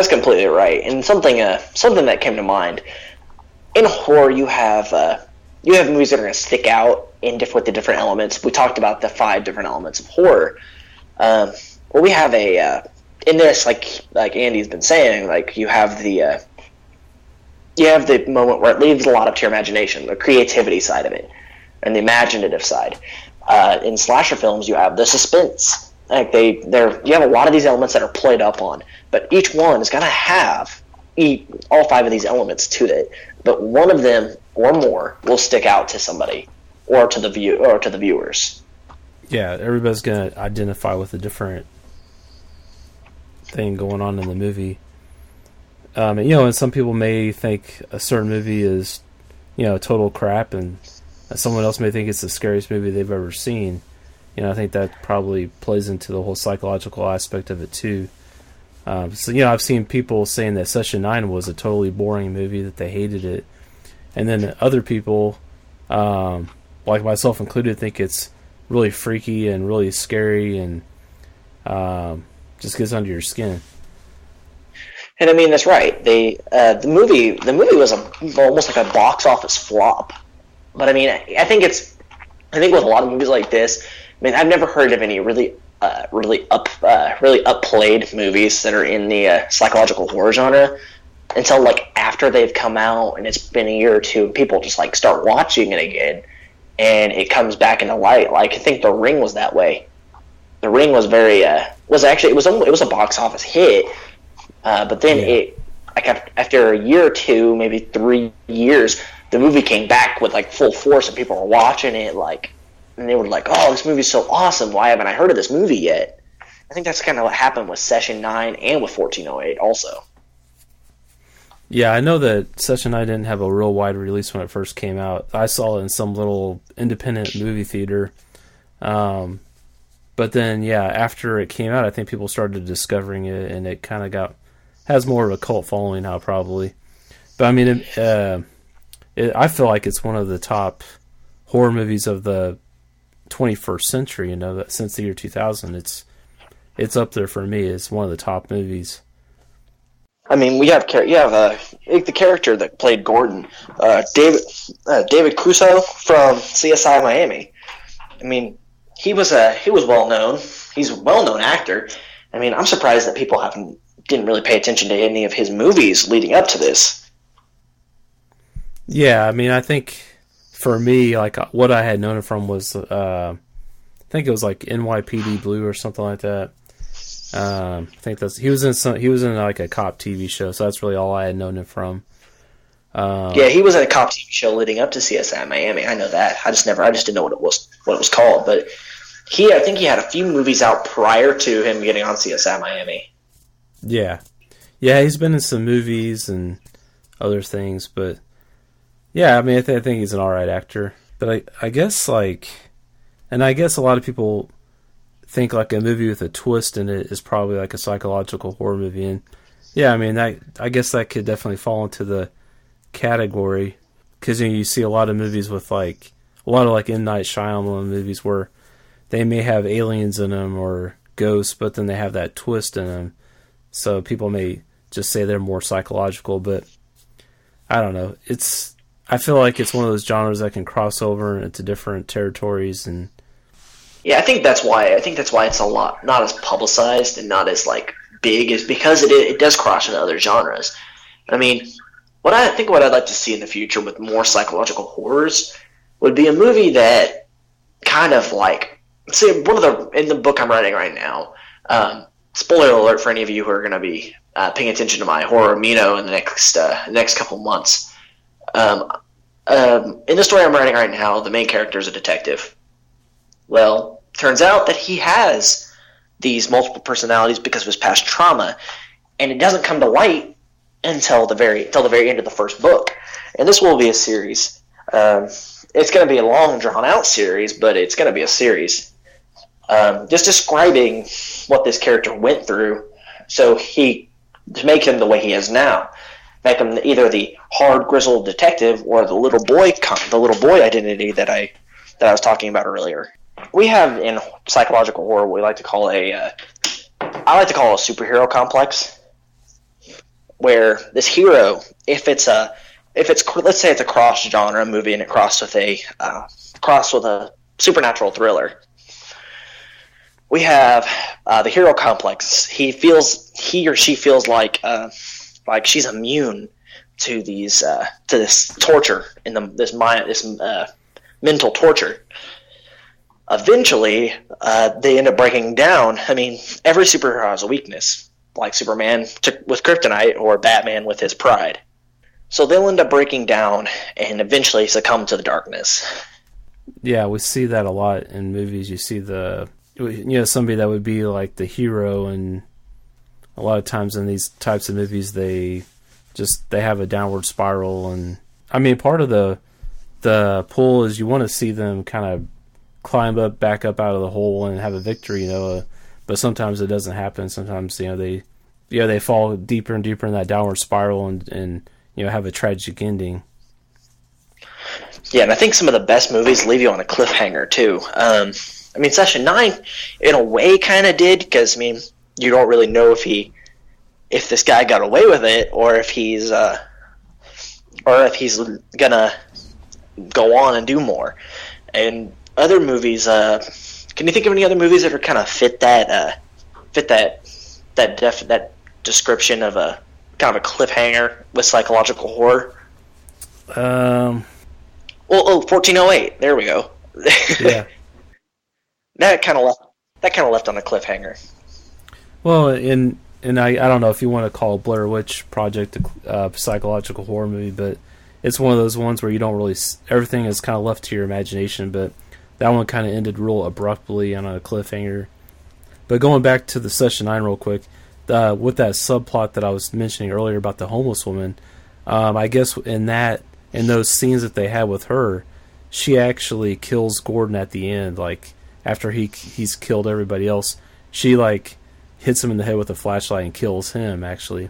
completely right. And something that came to mind in horror, you have movies that are going to stick out with the different elements. We talked about the 5 different elements of horror. We have in this, like Andy's been saying, like you have the moment where it leaves a lot up to your imagination, the creativity side of it, and the imaginative side. In slasher films, you have the suspense. Like you have a lot of these elements that are played up on, but each one is going to have all 5 of these elements to it. But one of them or more will stick out to somebody, or to the viewers. Yeah, everybody's going to identify with a different thing going on in the movie. And some people may think a certain movie is, total crap, and someone else may think it's the scariest movie they've ever seen. I think that probably plays into the whole psychological aspect of it too. I've seen people saying that Session 9 was a totally boring movie, that they hated it. And then other people, like myself included, think it's really freaky and really scary and just gets under your skin. And I mean, that's right. The movie was almost like a box office flop. But I mean, I think with a lot of movies like this, I mean, I've never heard of any really upplayed movies that are in the psychological horror genre until like after they've come out and it's been a year or two, and people just like start watching it again, and it comes back into light. Like I think The Ring was that way. The Ring was it was a box office hit, but then after a year or two, maybe 3 years, the movie came back with like full force, and people were watching it and they were like, "Oh, this movie's so awesome! Why haven't I heard of this movie yet?" I think that's kind of what happened with Session 9 and with 1408 also. Yeah, I know that Session 9 didn't have a real wide release when it first came out. I saw it in some little independent movie theater. But then, after it came out, I think people started discovering it, and it kind of has more of a cult following now, probably. But I mean, I feel like it's one of the top horror movies of the 21st century. That since the year 2000, it's up there for me. It's one of the top movies. I mean, you have the character that played Gordon, David Crusoe from CSI Miami. I mean, he was well known. He's a well-known actor. I mean, I'm surprised that people didn't really pay attention to any of his movies leading up to this. Yeah, I mean, I think for me, like what I had known him from was, I think it was like NYPD Blue or something like that. I think he was in like a cop TV show, so that's really all I had known him from. He was in a cop TV show leading up to CSI Miami. I know that. I just didn't know what it was called. But I think he had a few movies out prior to him getting on CSI Miami. Yeah, he's been in some movies and other things, but I mean, I think he's an alright actor. But I guess a lot of people think like a movie with a twist in it is probably like a psychological horror movie, and I mean, I guess that could definitely fall into the category, because you see a lot of movies with like a lot of like M. Night Shyamalan movies where they may have aliens in them or ghosts, but then they have that twist in them, so people may just say they're more psychological. But I don't know, I feel like it's one of those genres that can cross over into different territories. And I think that's why it's a lot not as publicized and not as like big, is because it does cross into other genres. I mean, what I'd like to see in the future with more psychological horrors would be a movie that kind of like, say, in the book I'm writing right now, spoiler alert for any of you who are going to be paying attention to my horror amino in the next couple months. In the story I'm writing right now, the main character is a detective. Well, turns out that he has these multiple personalities because of his past trauma, and it doesn't come to light until the very end of the first book. And this will be a series. It's going to be a long, drawn-out series, but it's going to be a series. Just describing what this character went through, to make him the way he is now. Make him either the hard, grizzled detective or the little boy identity that I was talking about earlier. We have in psychological horror what we like to call I like to call a superhero complex, where this hero, if it's let's say it's a cross genre movie and it crossed with a supernatural thriller. We have the hero complex. He or she feels like she's immune to this torture this mental torture. Eventually, they end up breaking down. I mean, every superhero has a weakness, like Superman with kryptonite or Batman with his pride. So they'll end up breaking down and eventually succumb to the darkness. Yeah, we see that a lot in movies. You see somebody that would be like the hero, and a lot of times in these types of movies they have a downward spiral. And I mean, part of the pull is you want to see them kind of climb back up out of the hole and have a victory, but sometimes it doesn't happen. Sometimes they fall deeper and deeper in that downward spiral and have a tragic ending. Yeah, and I think some of the best movies leave you on a cliffhanger too. I mean, Session 9, in a way, kind of did, because, I mean, you don't really know if this guy got away with it, or if he's gonna go on and do more. And other movies, can you think of any other movies that are kind of fit that description of a kind of a cliffhanger with psychological horror? 1408. There we go. Yeah. That kind of left on a cliffhanger. Well, and I don't know if you want to call Blair Witch Project a psychological horror movie, but it's one of those ones where you don't really, everything is kind of left to your imagination. But that one kind of ended real abruptly on a cliffhanger. But going back to the Session 9 real quick, with that subplot that I was mentioning earlier about the homeless woman, I guess in those scenes that they had with her, she actually kills Gordon at the end, like after he's killed everybody else. She like hits him in the head with a flashlight and kills him actually.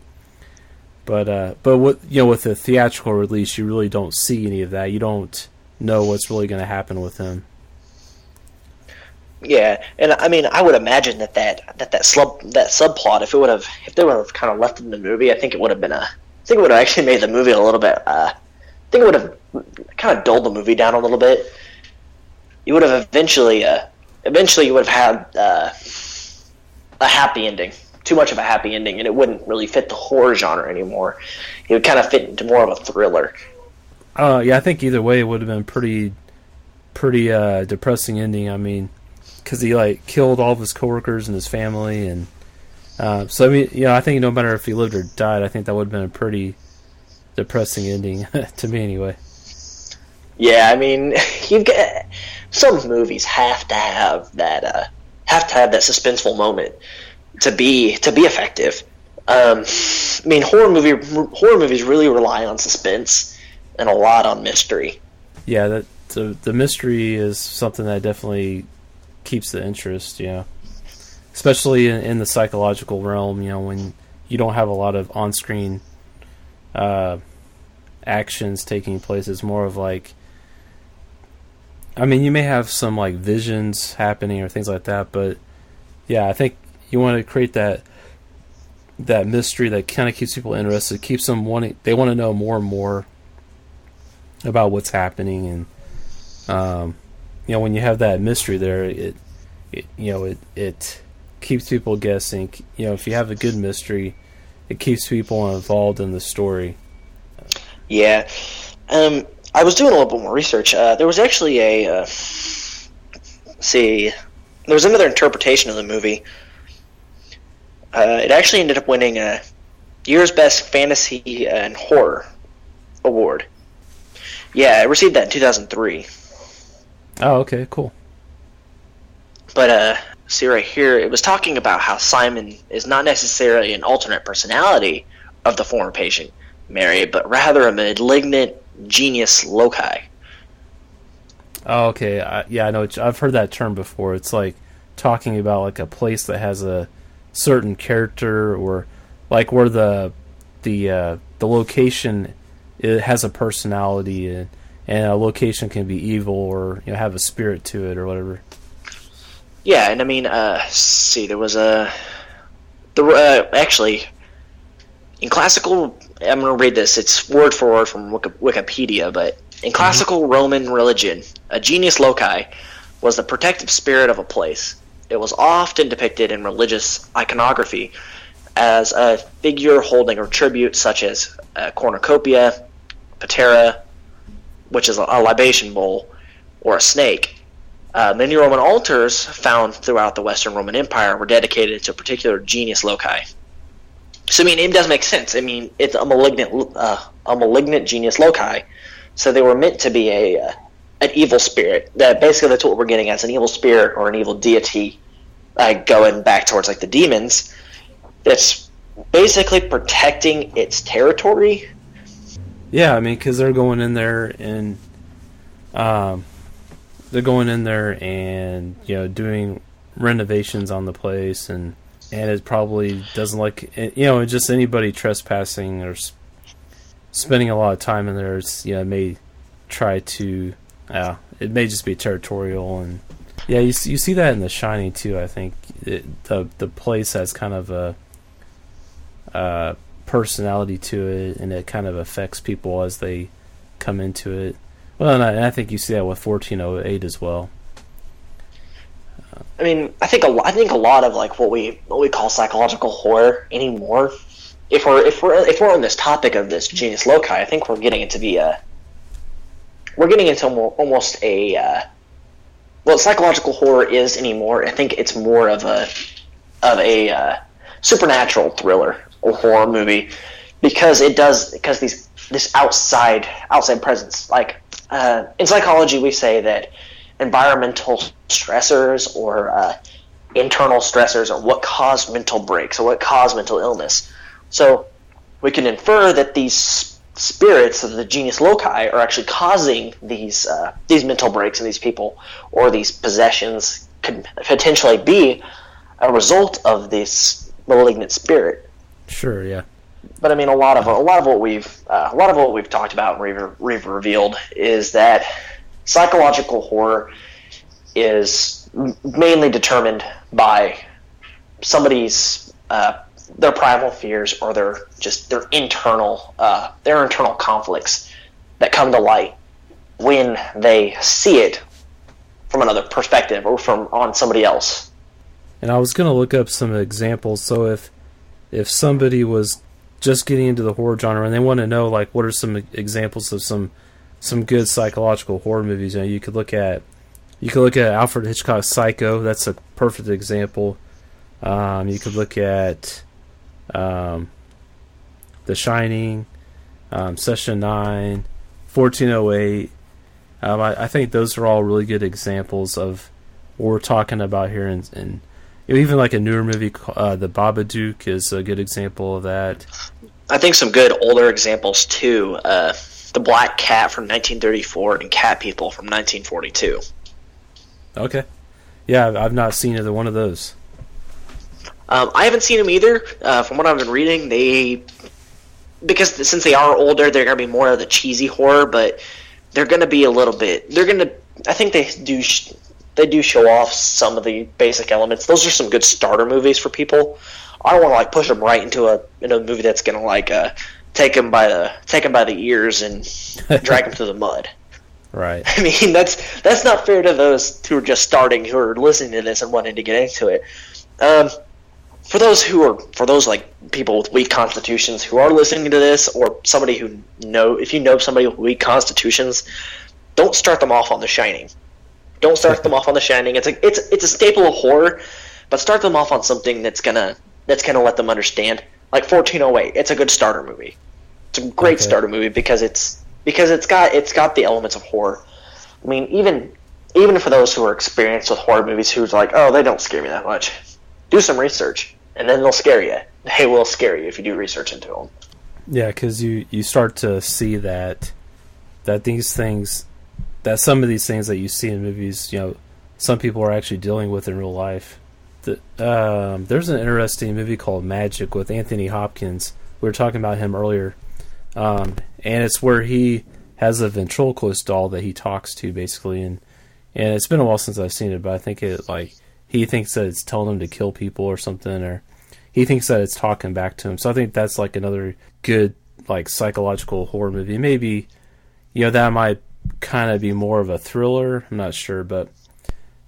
But with the theatrical release, you really don't see any of that. You don't know what's really going to happen with him. Yeah, and I mean, I would imagine that subplot, if they would have kind of left it in the movie, I think it would have actually made the movie a little bit. I think it would have kind of dulled the movie down a little bit. You would have eventually you would have had a happy ending, too much of a happy ending, and it wouldn't really fit the horror genre anymore. It would kind of fit into more of a thriller. Yeah, I think either way it would have been pretty depressing ending. I mean, because he like killed all of his coworkers and his family, and so I mean, I think no matter if he lived or died, I think that would have been a pretty depressing ending to me anyway. Yeah, I mean, some movies have to have that suspenseful moment to be effective. I mean, horror movies really rely on suspense and a lot on mystery. Yeah, the mystery is something that definitely keeps the interest, especially in the psychological realm, when you don't have a lot of on-screen actions taking place. It's more of like, I mean, you may have some like visions happening or things like that, but yeah, I think you want to create that mystery that kind of keeps people interested, keeps them wanting. They want to know more and more about what's happening, and when you have that mystery there, it keeps people guessing. If you have a good mystery, it keeps people involved in the story. Yeah. I was doing a little bit more research. There was actually there was another interpretation of the movie. It actually ended up winning a year's best fantasy and horror award. Yeah, I received that in 2003. Oh, okay, cool. But, see right here, it was talking about how Simon is not necessarily an alternate personality of the former patient, Mary, but rather a malignant genius loci. Oh, okay. I know. I've heard that term before. It's like talking about like a place that has a certain character, or like where the location, it has a personality, and a location can be evil or have a spirit to it or whatever. Yeah, and I mean, see, there was actually, in classical, I'm going to read this, it's word for word from Wikipedia, but in classical Roman religion, a genius loci was the protective spirit of a place. It was often depicted in religious iconography as a figure holding a tribute such as a cornucopia, patera, which is a libation bowl, or a snake. Many Roman altars found throughout the Western Roman Empire were dedicated to a particular genius loci. So, I mean, it does make sense. I mean, it's a malignant genius loci, so they were meant to be an evil spirit. Basically, that's what we're getting as an evil spirit or an evil deity, going back towards like the demons. That's basically protecting its territory. Yeah, I mean, because they're going in there and doing renovations on the place, and it probably doesn't like just anybody trespassing or spending a lot of time in there. It's, may try to it may just be territorial, and you see that in The Shining too. I think the place has kind of a personality to it, and it kind of affects people as they come into it. Well, and I think you see that with 1408 as well. I mean, I think a lot of like what we call psychological horror anymore. If we're on this topic of this genius loci, I think we're getting into almost what psychological horror is anymore. I think it's more of a supernatural thriller or horror movie because this outside presence. Like in psychology, we say that environmental stressors or internal stressors are what cause mental breaks or what cause mental illness. So we can infer that these spirits of the genius loci are actually causing these mental breaks in these people, or these possessions could potentially be a result of this malignant spirit. Sure, yeah. But I mean, a lot of what we've talked about and we've revealed is that psychological horror is mainly determined by somebody's their primal fears or their internal conflicts that come to light when they see it from another perspective or on somebody else. And I was going to look up some examples. So if somebody was just getting into the horror genre and they want to know like what are some examples of some good psychological horror movies, you could look at Alfred Hitchcock's Psycho. That's a perfect example. You could look at The Shining, Session 9, 1408. I think those are all really good examples of what we're talking about here, and even like a newer movie, The Babadook is a good example of that. I think some good older examples too. The Black Cat from 1934 and Cat People from 1942. Okay. Yeah, I've not seen either one of those. I haven't seen them either. From what I've been reading, because since they are older, they're going to be more of the cheesy horror, but they're going to be a little bit. I think they do show off some of the basic elements. Those are some good starter movies for people. I don't want to push them right into a movie that's going to take them by the ears and drag them through the mud. Right. I mean, that's not fair to those who are just starting, who are listening to this and wanting to get into it. For those people with weak constitutions who are listening to this, or somebody if you know somebody with weak constitutions, don't start them off on The Shining. Don't start them off on The Shining. It's a staple of horror, but start them off on something that's gonna let them understand. Like 1408, it's a good starter movie. It's a great starter movie because it's because it's got the elements of horror. I mean, even for those who are experienced with horror movies, who's like, oh, they don't scare me that much. Do some research, and then they'll scare you. They will scare you if you do research into them. Yeah, because you start to see that these things, that some of these things that you see in movies, some people are actually dealing with in real life. There's an interesting movie called Magic with Anthony Hopkins. We were talking about him earlier, and it's where he has a ventriloquist doll that he talks to, basically, and it's been a while since I've seen it, but I think he thinks that it's telling him to kill people or something, or he thinks that it's talking back to him. So I think that's like another good like psychological horror movie. Maybe that might kind of be more of a thriller. I'm not sure, but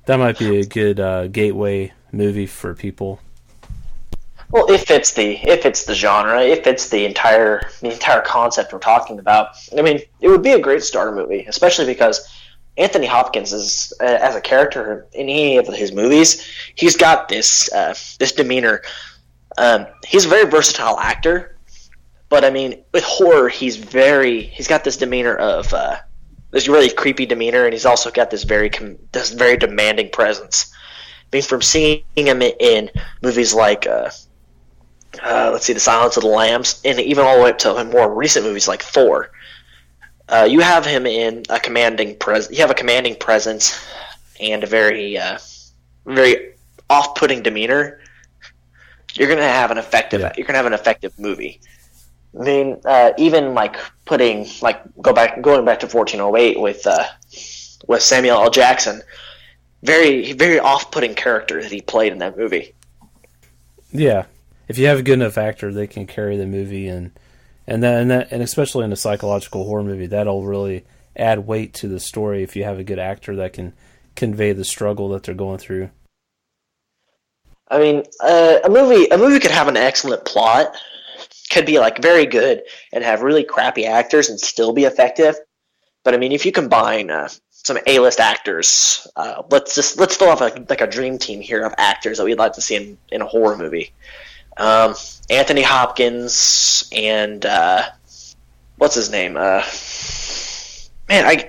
that might be a good gateway movie for people. Well, if it's the genre, if it's the entire concept we're talking about, I mean, it would be a great starter movie, especially because Anthony Hopkins is, as a character in any of his movies, he's got this demeanor. He's a very versatile actor, but I mean, with horror, he's got this demeanor of this really creepy demeanor, and he's also got this very demanding presence. I mean, from seeing him in movies like let's see, The Silence of the Lambs, and even all the way up to more recent movies like Thor. You have him in a commanding presence. You have a commanding presence and a very off-putting demeanor. You're gonna have an effective. Yeah. You're gonna have an effective movie. I mean, even like going back to 1408 with Samuel L. Jackson. Very, very off-putting character that he played in that movie. Yeah, if you have a good enough actor, they can carry the movie, and especially in a psychological horror movie, that'll really add weight to the story if you have a good actor that can convey the struggle that they're going through. I mean, a movie could have an excellent plot, could be like very good, and have really crappy actors and still be effective. But I mean, if you combine some A-list actors, let's still have a dream team here of actors that we'd like to see in a horror movie. Anthony Hopkins and what's his name? Man,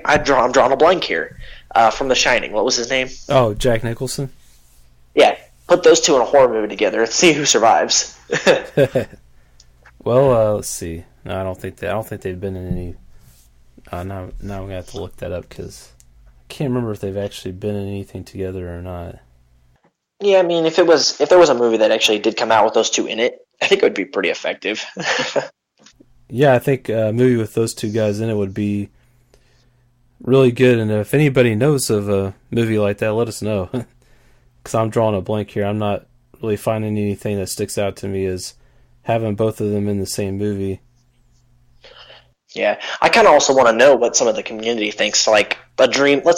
I'm drawing a blank here. From The Shining, what was his name? Oh, Jack Nicholson. Yeah, put those two in a horror movie together and see who survives. Well, let's see. No, I don't think they've been in any. Now I'm gonna have to look that up because I can't remember if they've actually been in anything together or not. Yeah, I mean, if there was a movie that actually did come out with those two in it, I think it would be pretty effective. Yeah, I think a movie with those two guys in it would be really good. And if anybody knows of a movie like that, let us know. Because I'm drawing a blank here. I'm not really finding anything that sticks out to me as having both of them in the same movie. Yeah, I kind of also want to know what some of the community thinks. Like a dream. I'll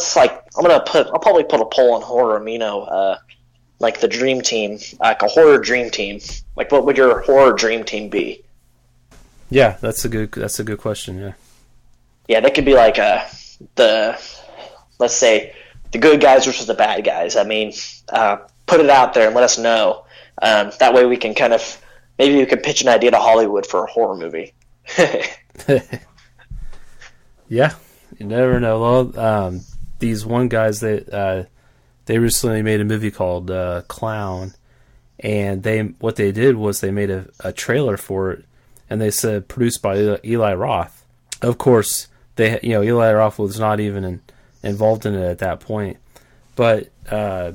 probably put a poll on Horror Amino. Like the dream team, like a horror dream team. Like, what would your horror dream team be? Yeah, that's a good question. Yeah. Yeah, that could be like let's say the good guys versus the bad guys. I mean, put it out there and let us know. That way we can maybe we could pitch an idea to Hollywood for a horror movie. Yeah, you never know. Well, these one guys that they recently made a movie called Clown, and what they did was they made a trailer for it, and they said produced by Eli Roth. Of course, Eli Roth was not even involved in it at that point, but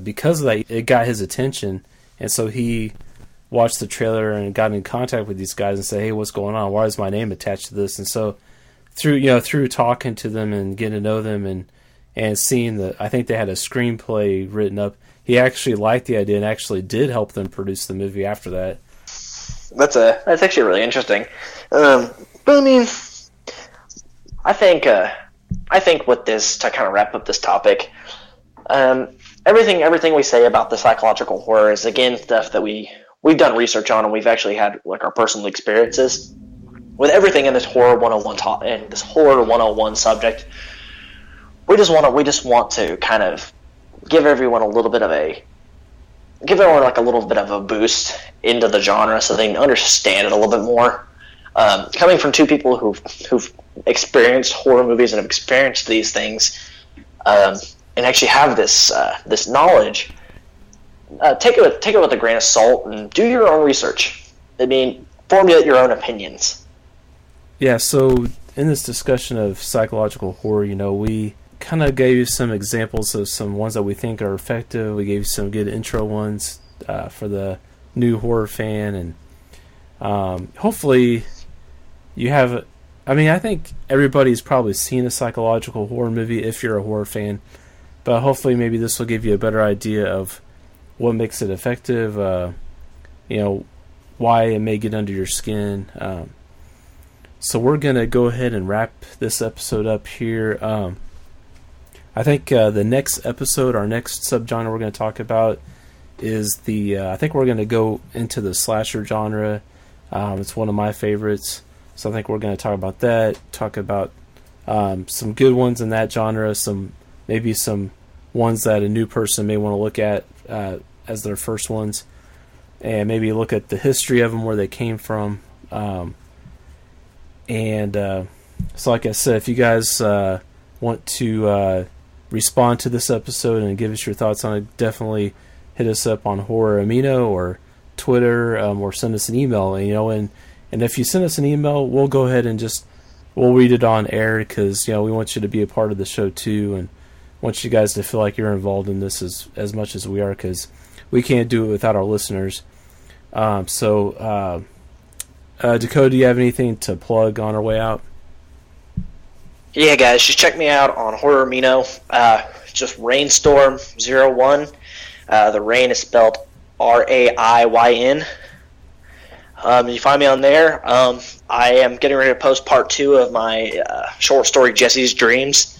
because of that, it got his attention, and so he watched the trailer and got in contact with these guys and said, "Hey, what's going on? Why is my name attached to this?" And so through talking to them and getting to know them and seeing I think they had a screenplay written up, he actually liked the idea and actually did help them produce the movie after that. That's actually really interesting. But I mean, I think with this, to kind of wrap up this topic, everything we say about the psychological horror is again stuff that we've done research on, and we've actually had like our personal experiences with everything in this horror 101 and this horror 101 subject. We just want to kind of give everyone a little bit of a boost into the genre so they can understand it a little bit more. Coming from two people who've experienced horror movies and have experienced these things, and actually have this knowledge, take it with a grain of salt and do your own research. I mean, formulate your own opinions. Yeah. So in this discussion of psychological horror, we kind of gave you some examples of some ones that we think are effective. We gave you some good intro ones for the new horror fan, and hopefully you have. I think everybody's probably seen a psychological horror movie if you're a horror fan, but hopefully maybe this will give you a better idea of what makes it effective, why it may get under your skin. So we're going to go ahead and wrap this episode up here. I think the next episode, our next subgenre we're going to talk about is I think we're going to go into the slasher genre. It's one of my favorites. So I think we're going to talk about that, talk about some good ones in that genre, maybe some ones that a new person may want to look at as their first ones, and maybe look at the history of them, where they came from. So like I said, if you guys want to respond to this episode and give us your thoughts on it, definitely hit us up on Horror Amino or Twitter, or send us an email. And if you send us an email, we'll go ahead and we'll read it on air, because we want you to be a part of the show too, and want you guys to feel like you're involved in this as much as we are, because we can't do it without our listeners. Dakota, do you have anything to plug on our way out? Yeah, guys, just check me out on Horror Amino. Just Rainstorm01. The rain is spelled Rain. You find me on there. I am getting ready to post part 2 of my short story, Jesse's Dreams.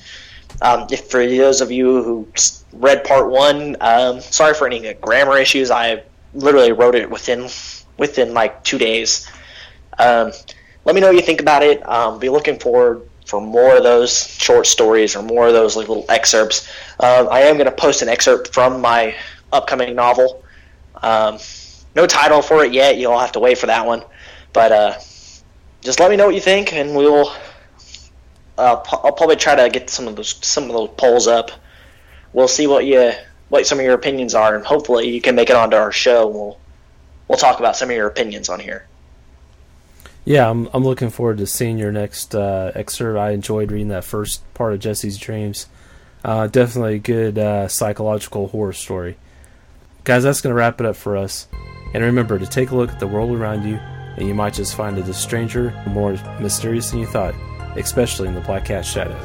If for those of you who read part 1, sorry for any grammar issues. I literally wrote it within like 2 days. Let me know what you think about it. Be looking forward for more of those short stories or more of those like little excerpts. I am going to post an excerpt from my upcoming novel. No title for it yet. You'll have to wait for that one. But just let me know what you think, and I'll probably try to get some of those polls up. We'll see what some of your opinions are, and hopefully you can make it onto our show. We'll talk about some of your opinions on here. Yeah, I'm looking forward to seeing your next excerpt. I enjoyed reading that first part of Jesse's Dreams. Definitely a good psychological horror story. Guys, that's going to wrap it up for us. And remember to take a look at the world around you, and you might just find it a stranger, more mysterious than you thought, especially in the Black Cat Shadow.